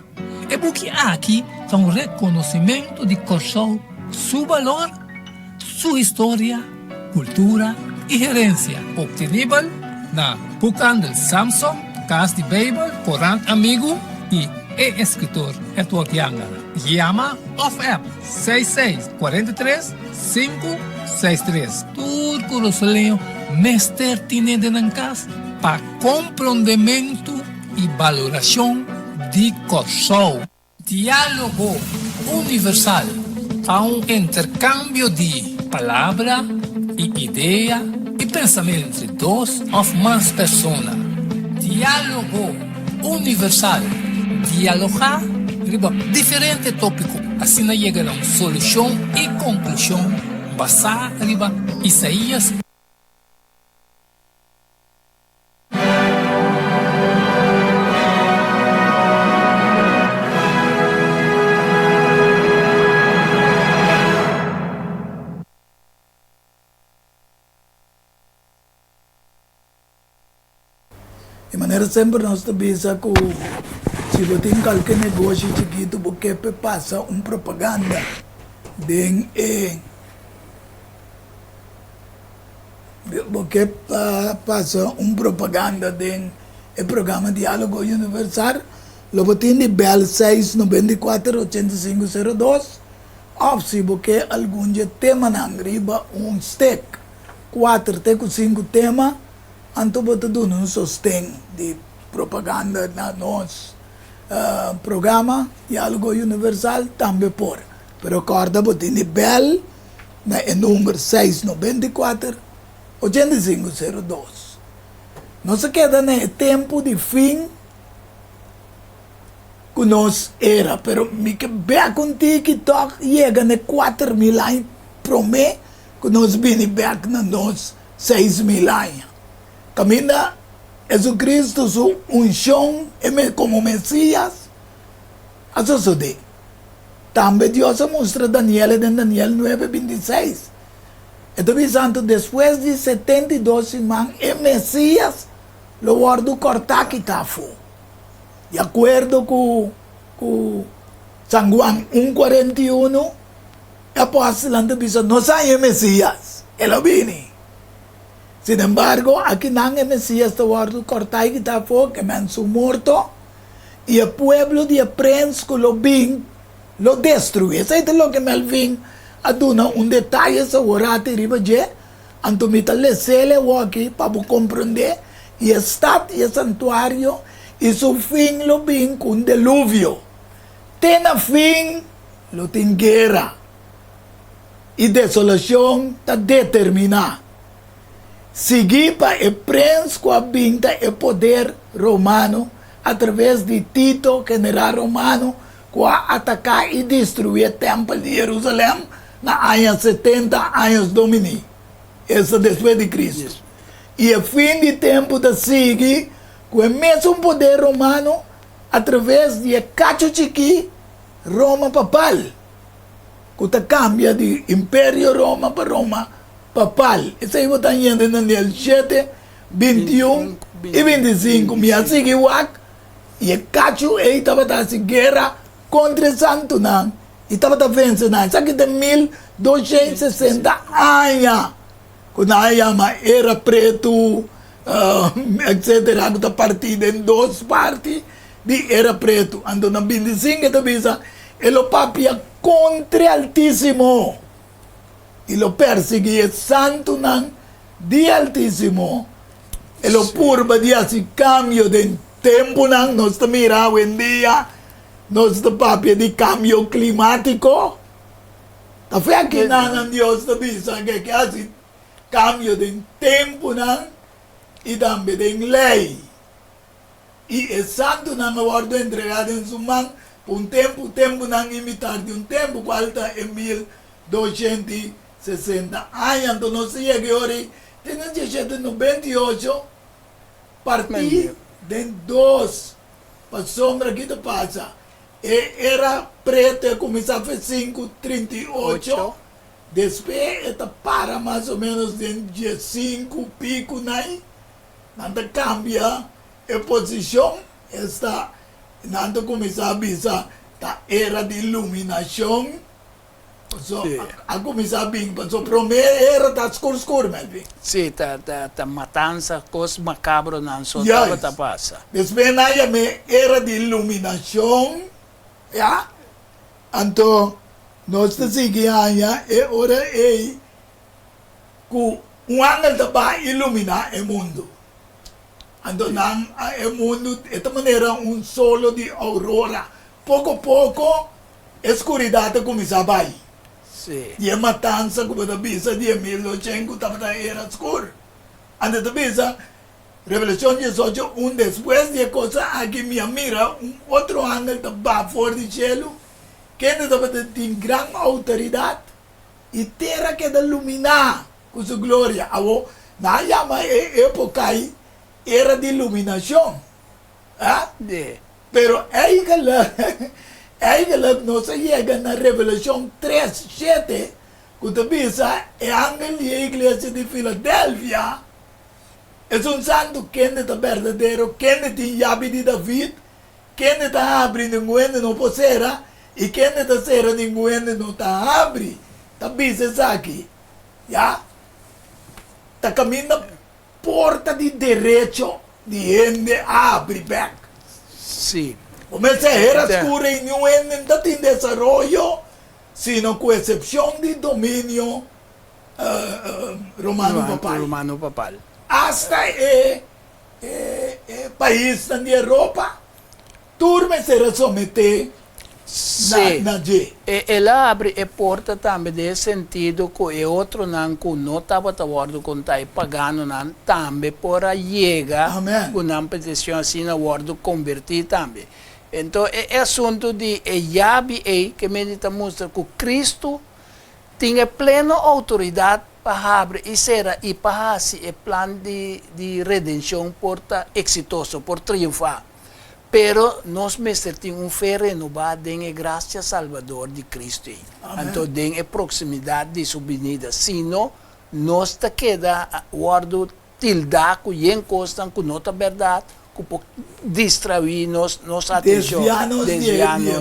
E porque aqui está um reconhecimento de Kosovo, seu valor, sua história, cultura e herência, obtenível na Bucan del Samson, Casa de Bible, Corán Amigo e escritor Edward Younger. Llama of app 6643-563. Turco Rosaleo, mestre tinente ng casa para compreendimento e valoração de Kosovo. Diálogo universal a um intercâmbio de palavra e ideia e pensamento entre duas ou mais pessoas. Diálogo universal. Dialogar riba diferente tópico, assim chega a uma solução e conclusão basada riba Isaías.
De maneira sempre nós também com se você tem qualquer negócio chiquito porque passa propaganda de porque passa propaganda de programa Diálogo Universal, lo tem de bel 694-8502 ou se você algum tema na riba stick 4 com 5 tema anto boto do não sostém de propaganda na nós programa Diálogo Universal também por. Pero corda botin de bel na número 694-8502. Não se queda no tempo de fim que nós era, pero me que bem contigo que toca chega na 4.000 anos promete que nós vini back na nós 6.000 anos. Camina Jesus Cristo su unción como Mesías. Eso sucede. También Dios muestra Daniel en Daniel 9:26. Entonces, santo, después de 72 semanas, el Mesías lo guardó cortar quitafo. De acuerdo con San Juan 1:41, el apóstol dice, no sabe el Mesías, él viene. Sin embargo, aquí no hay Mesías te guardo cortar y quitar fuego, que me han su muerto, y el pueblo de prensa que lo vin, lo destruye. Eso es lo que me vin, aduna un detalle segurate riba je, antumita le sele aquí para comprender, y el estado y el santuario, y su fin lo vin con diluvio. Tena fin, lo tin guerra, y desolación está determinada. Seguir para el príncipe com a vinda e poder romano através de Tito, general romano, que atacar e destruir o templo de Jerusalém na anos 70 anos domini. Isso depois de Cristo. Yes. E o fim de tempo da sigue com o mesmo poder romano através de Cacho Chiqui, Roma papal. Que cambia de Império Roma para Roma papal. Isso aí está indo em Daniel 7, 21 e 25. Me assim igual. E o Cacho estava fazendo guerra contra Santo Nan. E estava vencendo. Isso aqui tem 1260 anos. Quando a chama era preto, etc. Que está partida em duas partes de era preto. Então, na 25, está visa, ele papia contra Altíssimo. E lo perseguia santo nan de Altíssimo. E lo purba de esse cambio de tempo nan, nós estamos mirando hoje em dia, nós estamos papia de cambio climático. Tá fe aqui nan Deus está dizendo que esse cambio de tempo nan e também de lei. E o santo nan agora entregado em sua mão por tempo nan imitar de tempo, qual está em 1260 anos. Então, nós chegamos hoje, temos 98 partir de dois para sombra que passa. E era preto, começava a fazer 5:38, depois está para mais ou menos de 5 pico, né? Então cambia a posição, está nanto começar a bisa ta era de iluminação. So,
Sì.
a começar a bing, so primeira era ta escuro, Melvin.
Sì, ta matanza, cos macabro nan so
Yes.
ta passa.
Depois na me era de iluminação, ya. Anto nós te seguia e ora e ku um angel ta ba ilumina o mundo. Anto nang o mundo esta maneira solo de aurora. Pouco a pouco escuridade começa a vai.
Sì.
E a matança como da bisa de 1800 tava era escuro. Ande da bisa Revelación 18, después de cosa aquí me mira outro ángel da ba fora do cielo que tem gran autoridade e terra que da iluminar com sua glória. Avo na chama época aí era de iluminação. Ah?
Sì.
Pero aí que nós chega na Revelação 3, 7, quando bisa é ángel da igreja de Filadélfia. É santo que é verdadeiro, que tem chave de David, que está abrindo ninguém não possera e que está sendo ninguém não está abre. Tá bisa aqui, já? Tá caminho porta de direito de gente abre back.
Sì.
Começa a era escura e ninguém não tem desenvolvimento, sino com exceção de domínio romano papal.
Romano papal.
Hasta país na Europa, turma será someter
Sì.
na G.
E ela abre a porta também nel sentido que é outro não que não estava de acordo com tai pagano não também para chegar
Amém.
com uma petição assim na acordo convertir também. Então é assunto de chave aí que medita mostra que Cristo tinha plena autoridade para abrir e será e para fazer o plano de redenção porta exitoso, por triunfar. Pero nós mesmos temos fé renovada em graça salvador de Cristo. Então, em proximidade de sua vinda. Senão, nós te queda guardo tildar com em costa com nota verdade, que pode distrair nossa atenção.
Desviar-nos de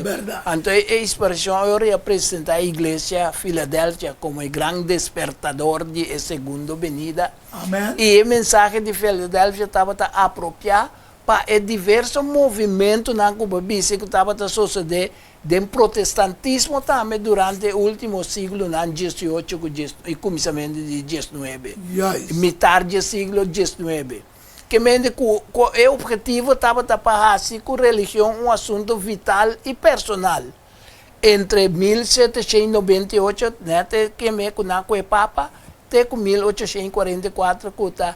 verdade.
Então, a expressão eu representa a igreja Filadélfia como o grande despertador de segunda venida.
Amém.
E a mensagem de Filadélfia estava apropriada para diversos movimentos na Cuba que estava a suceder do protestantismo também durante o último século, no 18 e começamento de 19.
Yes.
Metade do século 19. Que o objetivo estava a fazer com a religião assunto vital e personal. Entre 1798, que me com o Papa, até com 1844, com a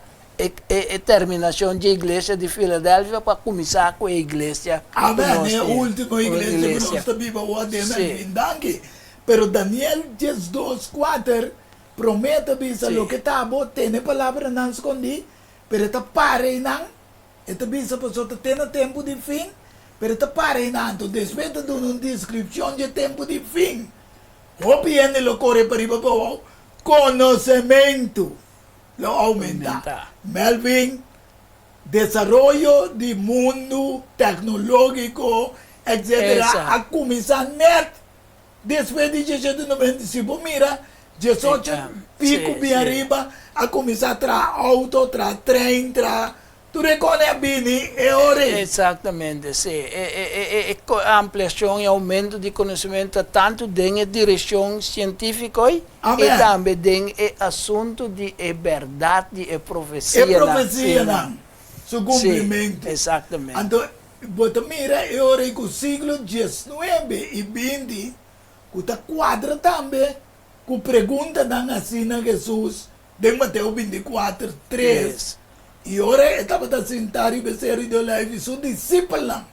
terminação da igreja de Filadélfia para começar com a igreja.
Amém. É a última igreja que nós estamos vivendo. Pero Daniel 10:2-4 promete bisa
Sí.
lo que tabo tiene palavra não escondi, pero está pare não. Esta bisa passou tem tempo de fim, pero está pare não. Então depois de uma descrição de tempo de fim, o viene lo corre para ir para conhecimento lo aumenta. Melvin, desarrollo de mundo tecnológico, etc.
Exacto.
A começar net. Depois de 1895, mira, 18 pico
Sim,
bem
sim.
arriba, a começar a tra auto, tra trem, tra... Tu reconhece bem, é hora.
Exatamente, sim. A ampliação e aumento de conhecimento tanto em direção científica e
Amém.
também em assunto de verdade e profecia.
É profecia, não. Seu cumprimento.
Sim, exatamente.
Então, você mira, é hora que o século XIX e XX, que está quadra também, que pergunta na assina Jesus, de Mateus 24, 3.
Yes.
E ora estava sentado e becerro de live, seu discípulo lang,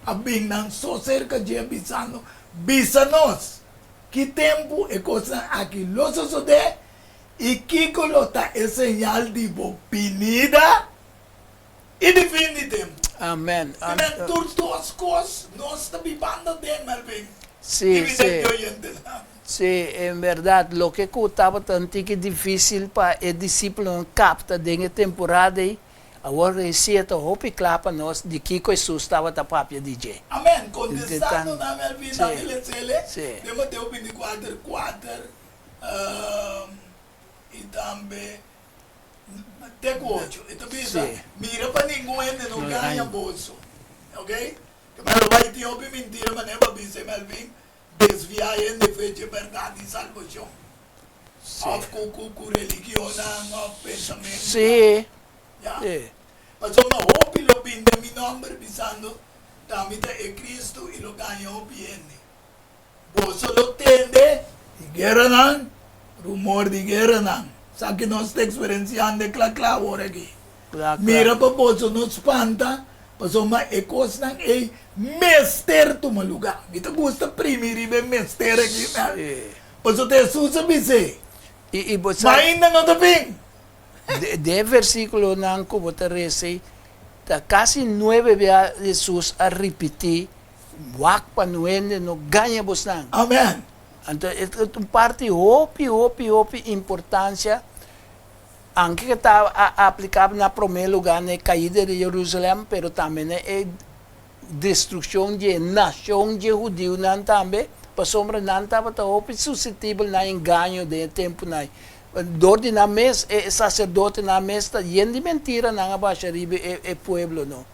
abing nang so cerca de avisando, bisa-nos, que tempo é coisa aqui, lo sucede, e que colota é señal de vinda e de fim de tempo.
Amém.
Amen. Duas coisas, nós estamos vivendo de Melvin.
Sim, sim. Sim, em verdade, o que estava tanto difícil para o discípulo captar dentro da temporada, Agora receita hopi klapa nos di Kiko Jesus estava ta papia DJ.
Amen. Contestando na Melvin na
Sì.
Vilesele,
Sì.
de Mateo 24:4, e também Teco 8. Então pensa,
Sì.
mira para ninguém não
Não
ganha
ganha.
bolso. Ok? Mas vai ter outra mentira, mas não vai dizer Melvin, desviar ele de fé de verdade e salvação. Of com religião, of pensamento.
Sì.
Ya.
Sì.
Mas uma hope lo pinde mi nombre pisando tamita é Cristo e lo ganhou bien. Você lo tende de guerra não, rumor de guerra não. Sabe que nós estamos experienciando clá agora aqui. Mira para você não espanta, mas uma é coisa não é mester toma lugar. Me gusta primeiro ver mester aqui, né?
Sì.
Mas o Jesus sabe
E você
mas ainda não está bem.
de versículo nan ko botarese ta quase 9 vezes Jesus a repetir wak panuende no ganha bos nang.
Amém.
Então, é parte hopi importância anche que está aplicado na primeiro lugar na caída de Jerusalém, pero também é destruição de nação de judeu nan também, para sombra nan estava hopi suscetível na engano de tempo na Dordi na mes, sacerdote na mes, está yendo de mentira na baixaria e pueblo no.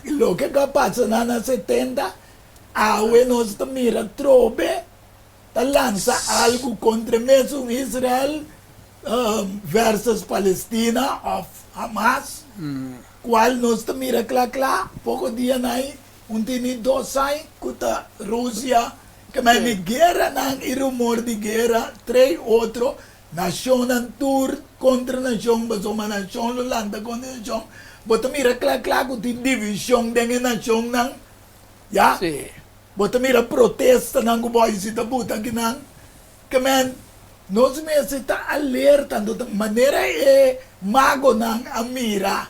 Lo que passa na 70, awe nós mira trobe, lança algo contra mesmo Israel versus Palestina of Hamas, qual nós mira clá, pouco dia nai, tini dosai, kuta Rússia, que me guerra nang e rumor de guerra, três outro, nação nan tour contra nação, mas uma nação landa contra nação, bota mira clá com divisão dengan nação nang, ya,
Sí.
bota mira protesta nang boy sita buta ginang, que man, nós me está alerta, de maneira é mago nang amira,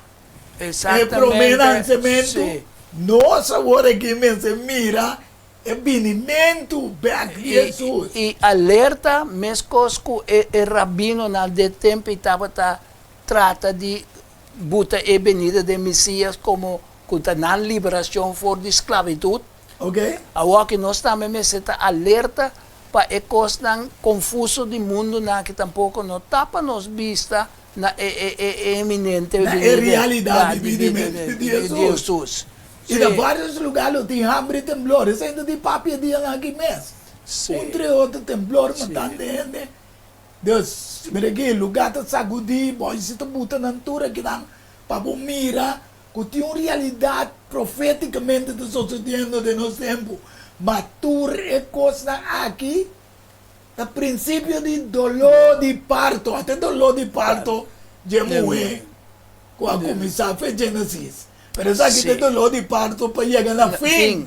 é promenancemento,
Sí.
nossa hora que me se mira, é benimento back Jesus.
E alerta mescosco e rabino na de tempo estava trata de buta e venida de Messias como conta na liberação for de esclavitud.
Ok?
Agora que nós também me está alerta para e coisa confuso do mundo na que tampouco não tapa nos vista na eminente
Na realidade de
Jesus.
E em vários lugares tem hambre e temblores, ainda de papia de aqui mesmo.
Sim.
Entre outros temblor, matando gente. Deus, mira aqui, lugar está sacudir, pode se tu buta na altura que não, para mira, que tem uma realidade profeticamente está sucedendo de nosso tempo. Mas tu é coisa aqui, no princípio de dolor de parto, até dolor de parto, de morrer, quando começar a fazer Gênesis. Mas aqui tem dolor de parto para chegar na fim.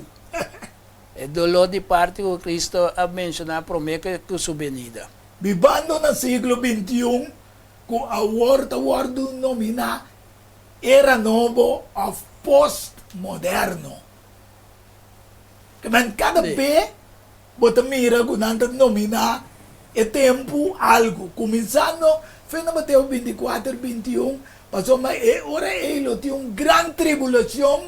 É dolor de parto que Cristo a mencionar promete que sua venida.
Vivendo no século XXI, com a word nomina era novo of post-moderno. Que man cada vez, bota mira com nanta nomina é tempo algo. Começando, foi no Mateus 24:21, passou mas ora ele tinha uma grande tribulação,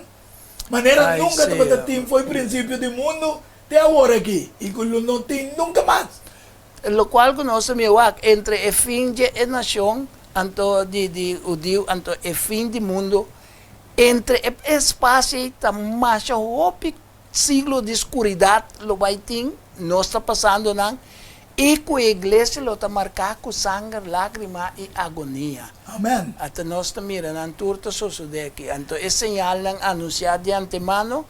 maneira
Ai,
nunca
Senhor.
tinha foi princípio do mundo, até agora aqui. E que não tem nunca mais.
Lo qual conosce mi wak entre e fin de e nación, anto di udiu, anto e fin di mundo, entre e espaço tamasha hopi siglo de escuridad lo baiting, no está pasando nan, e com a igreja lo está marcado com sangue, lágrima e agonia.
Amen.
Até nós está mirando, an turta sucede aqui. Então, é señal anunciado de antemano,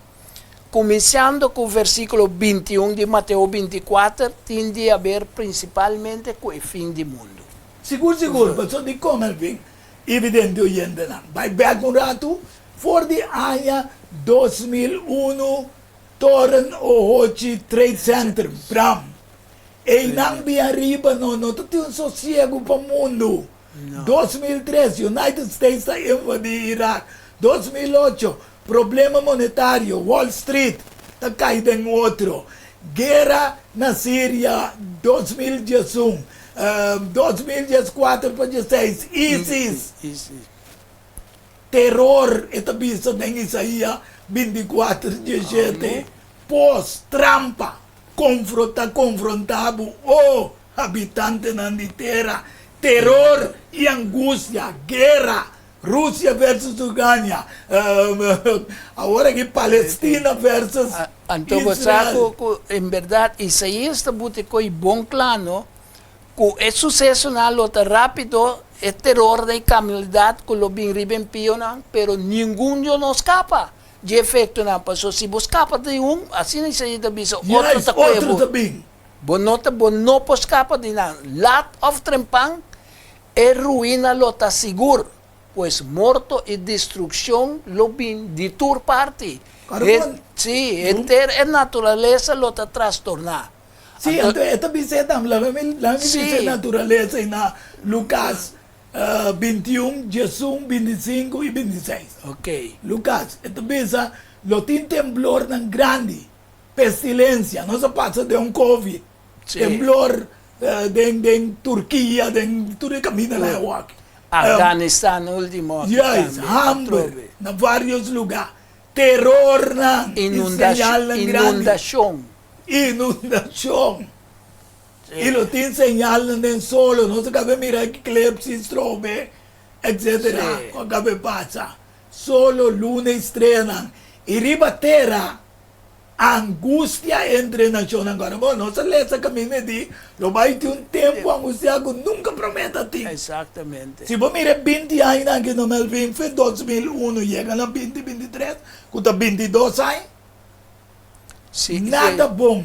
começando com o versículo 21 de Mateus 24, tem de haver principalmente com o fim do mundo.
Seguro, mas di como vem evidente oyente lang. Vai back um rato, for the ano 2001, Torren Ohochi Trade Center, Bram. E nang biariba no tem um sossego para o mundo. 2003, United States está invadindo Iraq. 2008, problema monetário, Wall Street está caindo em outro. Guerra na Síria, 2011. 2014 para 16, ISIS. terror, ito bisa ng Isaiah 24:17, pos, trampa, confrontabo, o habitante ng terra, terror y angustia, guerra, Rusia versus Ucrania, ahora que Palestina versus
Anto
Israel.
en verdad, Isaías tabuti ko bom plano, ku é sucesso na lota rápido, é terror da caminhada, ku lobing riben pio na, pero ninguém não escapa. De efeito na passo, se buscapa de assim Isaías tabi sa outro
Yes,
takoy
outro tabing.
bonota bono po escapa de na lot of trempang, é ruína lota seguro, pues morto e destrucción lobing di tour party.
Carbon.
Sí, a naturaleza lo está trastornada.
Sí, entonces esta visita, la
Sí.
visita naturaleza en Lucas 21, Jesús 25 y 26.
Ok.
Lucas, esta visita, lo tiene temblor tan grande, pestilencia, no se pasa de un COVID,
Sí.
temblor de Turquía, de Turquía camina la agua.
Afganistán, último. aquí
Yes,
también,
hambre,
trove.
en varios lugares, terror,
Inundación.
inundación.
Sí.
Y lo tiene señalando en solo, no se cabe mirar eclipsis, trobe, etcétera,
Sí.
o cabe pasa. Solo luna estrenan. Y riba terra, angustia entre naciones. Agora, bueno, no se le esa camino di, lo va a ir un tiempo angustiado, nunca prometa a ti.
Exactamente.
Si vos miras 20 años que no me olviden, fue 2001, llegan a 2023, cuesta 22 años,
Sí,
nada bom.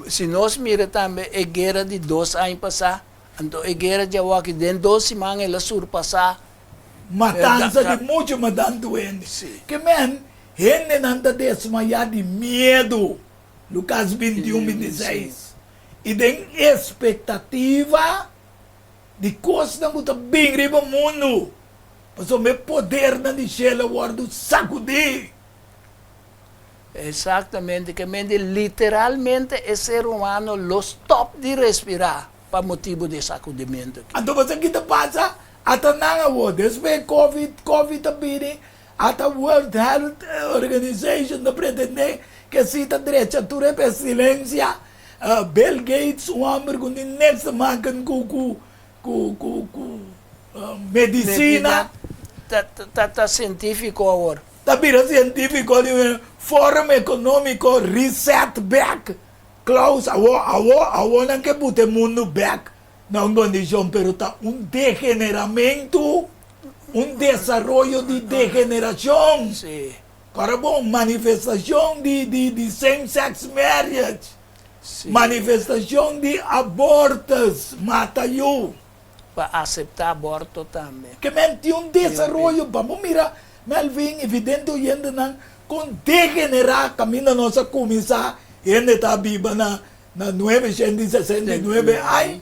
Se nós mira também, a guerra de 2 anos passar, então a guerra de aqui dentro de 2 semanas ela surpassar.
Matanza
Da-
de mucho matando gente.
Sí.
Que man, gente anda desmayada de medo. Lucas 21, 26. E de expectativa de coisas que estão bem riba mundo. Mas o meu poder na de Shela guardo sacudir.
Exatamente, que mente literalmente o ser humano lo stop de respirar para motivo de sacudimento.
Então você que passa, até não o desde COVID também, até World Health Organization não pretende que cita direita tudo é pestilência. Bill Gates, o homem com nessa máquina com medicina,
Tá científico agora.
também científico, Fórum Econômico, Reset Back, close, agora não que bote o mundo back, não condição, pero tá degeneramento, desenvolvimento de degeneração,
Sí,
para bom, manifestação de same-sex marriage,
sí.
manifestação de abortos, mata eu.
Para aceptar aborto também.
Que mente desenvolvimento, vamos mirar, Melvin, evidente, yendo não, com degenerar, caminho nossa começar, ele está viva na 969, ai,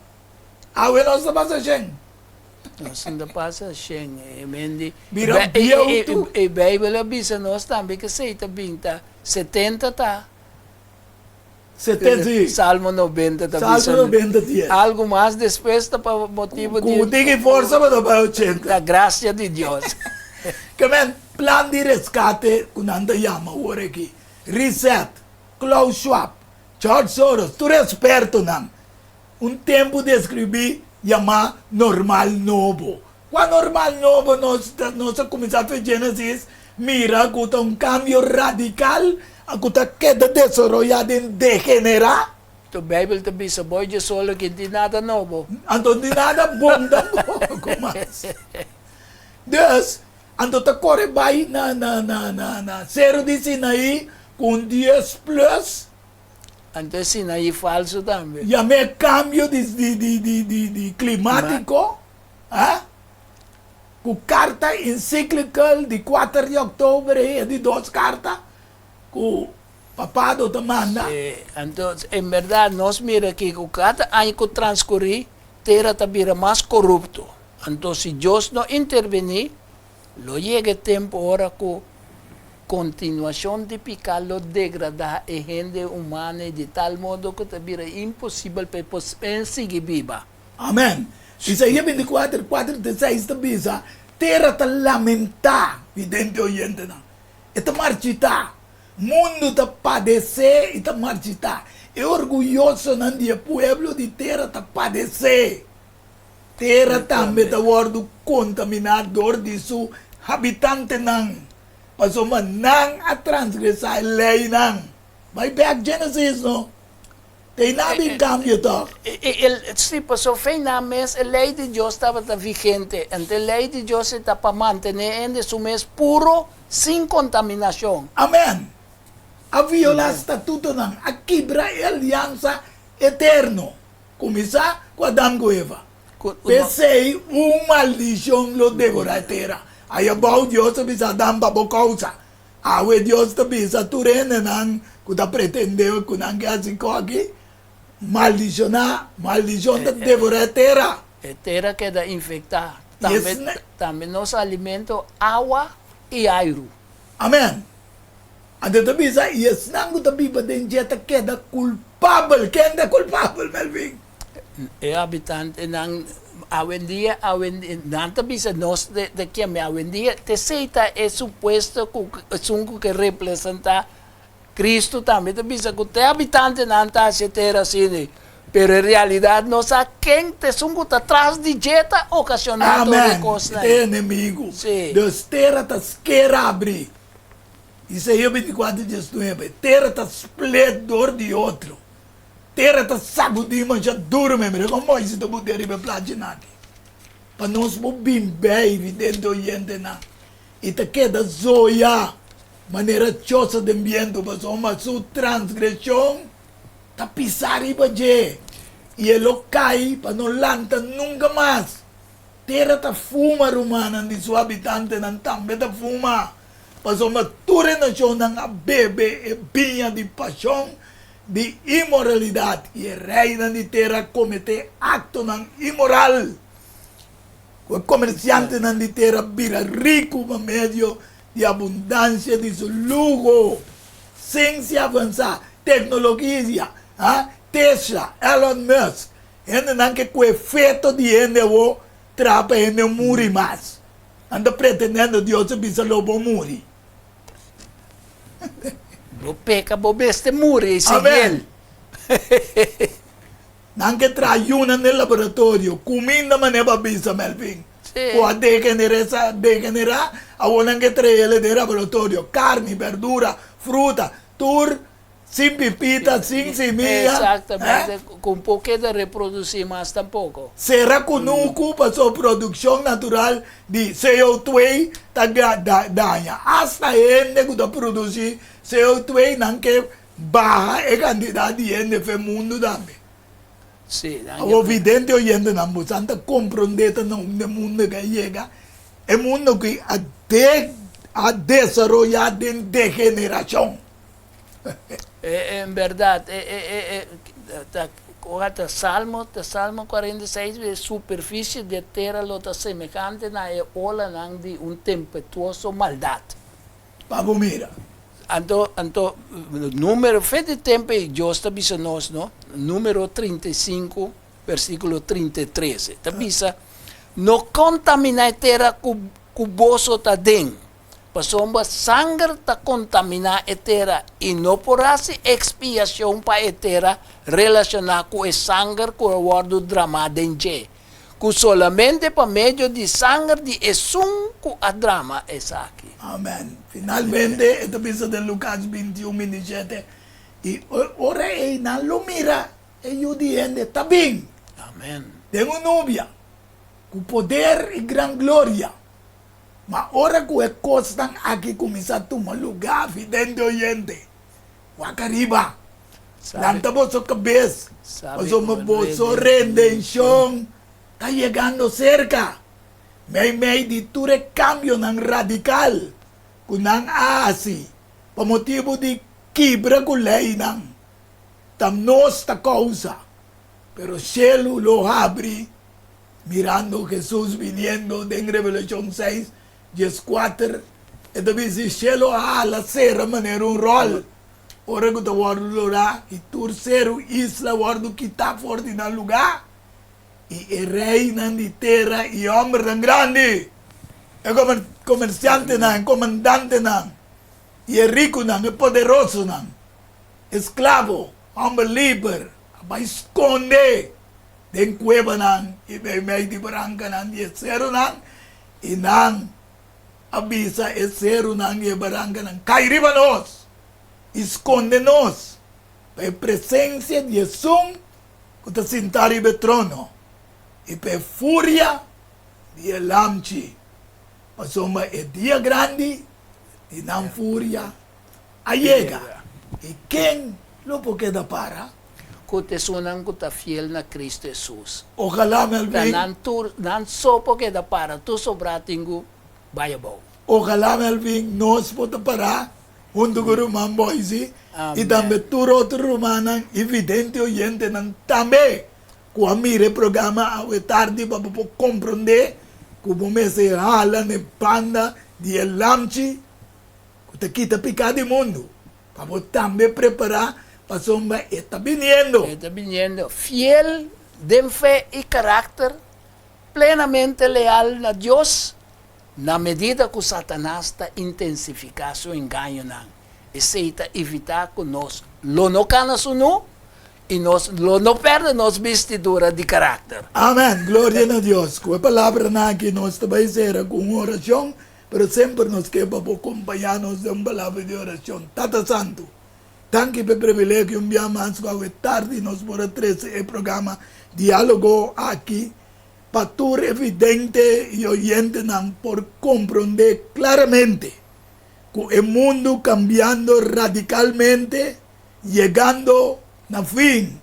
a nossa passagem.
Nós ainda passa Shen, emendi.
Vira biauto.
E Bíblia avisa nós também que sei também tá 70 tá.
70,
Salmo 90 tá
Salmo 90 dias.
Algo mais depois tá para motivo
Com diga força para 80.
da graça de Deus.
Que men, plan de rescate, com anda chama agora aqui. Reset, Klaus Schwab, George Soros, tu é esperto não. Tempo de escrever, chamar normal novo. Quando normal novo, nós começamos a fazer Gênesis, mira que cambio radical, que queda desenvolvida em degenerar.
A Bíblia também sa boy de solo que di nada novo.
Então, de nada bom tampoco mais. Deus, então tá corre vai na 0 de Sinaí, com 10 plus,
Então sim aí falso também.
e a me cambio de climático, com carta encíclica de 4 de outubro, e de 2 cartas, com papado te manda.
Então, em verdade, nós mira que cada ano que transcorre, terra está mais corrupto. Então, se Deus não intervenir, lo llega tempo ora que continuação de pecado degradar a gente humana de tal modo que está impossível para seguir viva.
Amém. Isaías 24, 4, 16 também, terra ta lamenta, vidente oyente na. Ita marchita. Mundo ta padecer e ta marchita. É orgulhoso não dia pueblo de terra ta padecer. Terra também ta wordo contaminador de su habitante nang. Paso man nang a transgressar lei nang. Vai back Genesis no. Tem nabi cambio to.
Sí, pues na mes, a lei de Dios estaba vigente. Ante a lei de Dios está para mantener en su mes puro, sin contaminación.
Amen. A violar estatuto nang. A quebrar a aliança eterno. Começar com Adão e Eva. Pensei, maldição lo devora a terra. Aí abau Deus bisa Adão para causa. Awe Deus te bisa turene nang kuda pretendeu que nang que assim aqui. Maldição te devora a terra.
A terra queda infectada.
Yes,
Também nos alimentos, água e aire.
Amen. Ande te bisa, yes nang kuda biba den jeta queda culpável. Quem é culpável, Melvin?
É habitante ng awendia nanta bisa nos de que me awendia te seita é supuesto que representa Cristo também te bisa que te habitante nanta se terra sini pero en realidad no sa quem te sungo tá atrás de jeta ocasionando
Amen.
coisa
Te inimigo.
Sim.
Deus terra ta quer abrir. Isaías 24:19. Terra ta esplendor de outro. Terra ta sacudir, mas já dorme, mas como isso tu poder ir para platinati. Para nós bem bem dentro oyente na. E te queda zoia, maneira chosa de ambiente, mas uma sua transgressão ta pisar e baje. E ele cai para não lanta nunca mais. Terra ta fuma romana de sua habitante não também ta fuma. Para uma ture nação não a bebe e binha de paixão. De imoralidade e reina de terra comete acto não imoral. O comerciante não de terra vira rico por meio de abundância de seu luxo, sem se avançar. Tecnologia, Tesla, Elon Musk, ainda não que o efeito de ende o trapa ende muri mais. Anda pretendendo Deus se bisa lobo muri.
Bo peca bo beste muri
Amen.
sigel.
Anche traiuna nel laboratorio, comida ma ne va bisa Melvin.
Sì.
O a degenerà, a vuole anche tre del laboratorio, carne, verdura, frutta, tur, sin pipita, sin semilla.
Exactamente, con poco de reproducir más tampoco.
Será conuco para su producción natural de CO2 daña. Hasta ende que produce CO2 nanke baja e cantidad de ende fe mundo también.
Sí,
O vidente oyente nambo santa comprendeta no de mundo que llega, el mundo que a desarrollar de degeneración.
en verdad, Salmo 46, de superficie de tierra lo está semejante na ola nang di un tempestuoso maldad.
Papo mira,
Anto número fe de tempo Dios está nos, no? Número 35, versículo 33. Está bisa no contamina a terra cuboso ta den. Pasomba sangre ta contamina a terra e não porase expiação para a terra relacionada com a sangre que o guardo drama denje. Que solamente para meio de sangre de esum que a drama é aqui.
amén. Finalmente, esta pieza de Lucas 21:17. Y ahora ella lo mira, ellos dicen, está bien,
Amém.
tengo novia, con poder y gran gloria. Mas ahora que costan aquí comienza a tomar lugar, vidente oyente. Guacariba, lanta vosso cabeça,
Sabe
vosso
como
vosso
redenção.
redención, está llegando cerca. May di ture cambio ng radical, kunang asi, pa motivo di kibra kulay ng tamnos ta causa. Pero cielo lo abre, mirando Jesús viniendo en Revelación 6, 14, ito dice, cielo la sera manera un rol. Ora que te guardo lá, e terceiro isla guardo que está forte na lugar. E reina de terra e homem tão grande. comerciante nang, comandante nang, e rico nang, e poderoso nang, esclavo, unbeliever, aba esconde, den cueva nang, e may di barangka nang, e zero nang, inang, abisa, e zero nang, e barangka nang, kairibanos, esconde-nos, pa presencia de Jesus, kuta sintari betrono, e pa furia, dia lamchi, pasoma e dia grande, e não furia, allega. E quem lo queda para?
Kute sunang kuta fiel na Cristo Jesus.
Ojalá Melvin,
Nan sopo queda para tu sobratingu bayabaw.
ojalá Melvin, nós pota para, junto com o irmão Boise,
Amen.
e também turo outro romanang, evidente oyente nang também, com a mire programa, ao tarde, para compreender, como me se hala, ne panda, de lamchi, que kita picar de mundo, para também preparar, para sombra, está viniendo.
Está viniendo fiel de fe y carácter, plenamente leal a Dios, na medida que Satanás está intensificando su engaño, e se está evitar que nós lo no canas no, e nós lo no perde nos vestidura de carácter.
Amén, gloria a Dios. Com a palavra na que nós também será com oração, pero sempre nos queda para acompanhar-nos de uma palavra de oração. Tata Santo, tanto pelo privilégio que enviamos para tarde, nós por trazer o programa Diálogo aqui, para tu evidente e oyente não por compreender claramente que o mundo cambiando radicalmente, chegando na fim,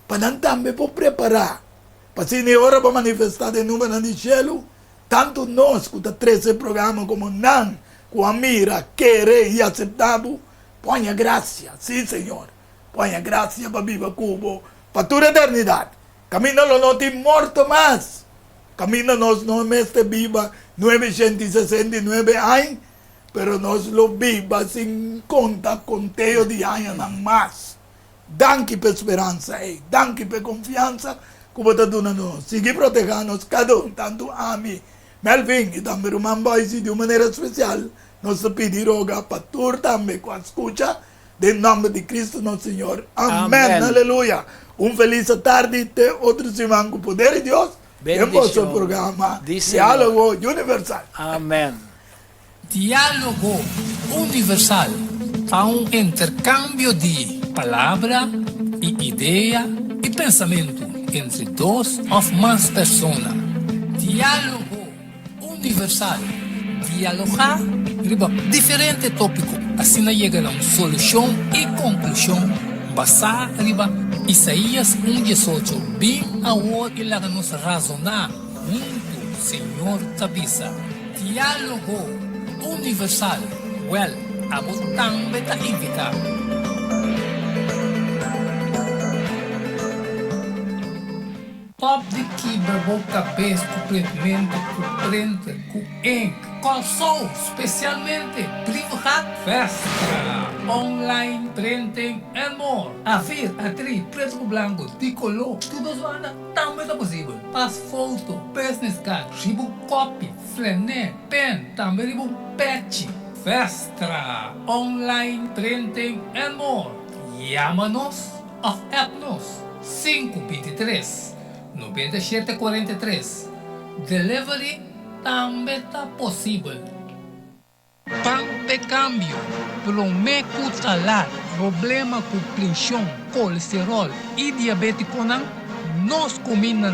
para também por preparar, para se hora para manifestar de novo no cielo, tanto nós que está 13 programa como não, com a mira, querer e aceitável, põe a graça, sim Senhor, põe a graça para viva Cubo, para toda a eternidade. Camina lo não tem morto mais, camina nós não mestre viva 969 anos, pero nós lo viva sem conta conteio de anos não mais. Danke per esperança, danke per confiança, como está dando nós. Siga protegendo-nos, cada um, tanto a mim, Melvin, e também o irmão Boise, de uma maneira especial, nós pedimos roga para tu também, com a escuta, em nome de Cristo, nosso Senhor. Amém, aleluia. Feliz tarde, te outros irmãos com o poder de Deus, em vosso programa, Diálogo Universal.
Amém.
Diálogo universal a um intercâmbio de palavra e ideia e pensamento entre duas ou mais pessoas. Diálogo universal. Dialogar sobre diferentes tópicos, assim chega a uma solução e conclusão basada em Isaías 1:18. Bem agora ele nos razonar junto, Senhor Tabisa. Diálogo universal. Well, abutang beta invita. Top de quebra boca cabeça completamente com prende com ink. Calçou especialmente privado festa. Online printing and more. A ver, atriz, preto com branco, de color, tudo zoada, também é possível. Faz foto, business card, ribo copy, flané, pen, também ribo patch. Festa. Online printing and more. Llama-nos ou app-nos 523 9743. Delivery também está possível. Pão de câmbio, pelo meio salário, problema com pressão, colesterol e diabetes não, nós comemos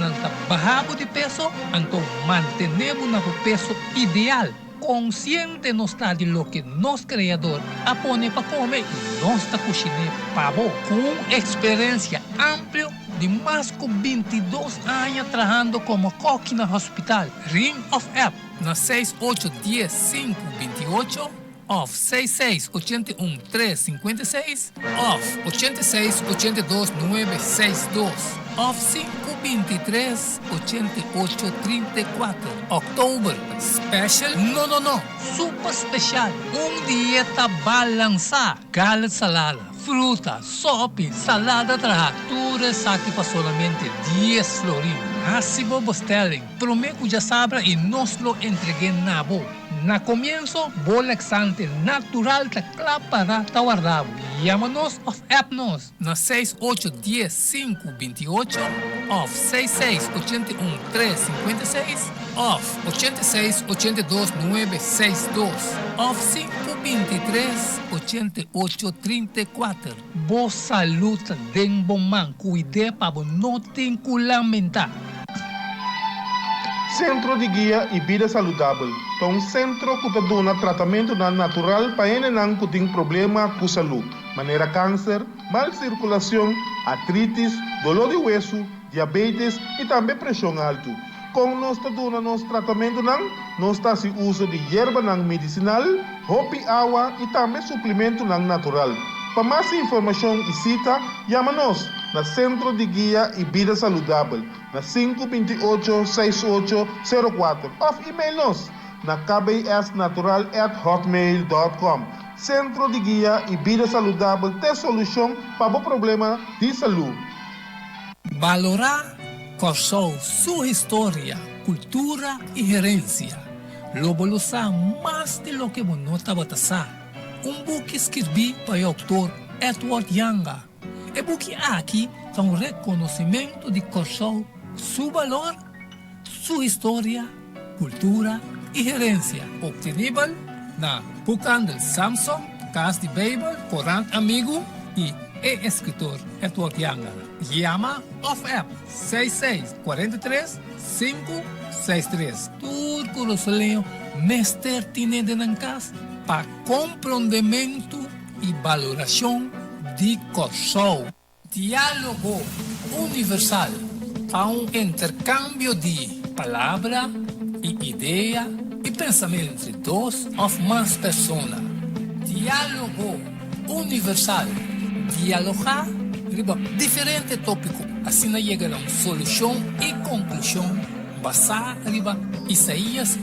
bajado de peso, então mantenemos o peso ideal. Consciente não está de lo que nosso criador apone para comer, nós está cozinhando pavo com experiência ampla de mais de 22 anos trabalhando como coque no hospital. Ring of App na 6810-528 of 6681-356 of 8682-962 of 523-8834. October Special? No. Super special. Dieta balança. Galit salada, fruta, sopa, salada tratura, saque para solamente 10 florins. Así vos telen, prometo ya sabra y nos lo entregué na bo. Na comienzo, bolexante natural ta clapara ta guardabo. Llámanos of appnos na 6810-528 of 6681-356 of 8682-962 of 523-8834. Vos saluta den bon man, cuide pa bo no tem lamentar.
Centro de Guia e Vida Saudável. É um centro que dá tratamento natural para quem tem problema com saúde. Maneira câncer, mal circulação, artrites, dolor de hueso, diabetes e também pressão alta. Com nosso tratamento, nós estamos uso de erva medicinal, roupa e água e também suplemento natural. Para mais informação e cita, chama-nos na Centro de Guia e Vida Saudável, na 528-6804, ou e-mail-nos na kbsnatural@hotmail.com. Centro de Guia e Vida Saudável tem solução para o problema de saúde.
Valorar Corsou sua história, cultura e herência. Lobolosar mais de lo que monota batasa. Book escrevi para o autor Edward Yanga. E book aqui tem um reconhecimento de Corsou, seu valor, sua história, cultura e herência. Obtenível na Bucan del Samsung, Casa de Bible, Corán Amigo e escritor Edward Yanga. Llama of app 6643-563. Turco Rosoleo, Mester Tine de Nancas, para compreendimento e valoração de Corsou. Diálogo universal, para intercâmbio de palavra e ideia e pensamento entre dois ou mais pessoas. Diálogo universal. Dialogar sobre diferentes tópicos, assim chega a uma solução e conclusão basada em Isaías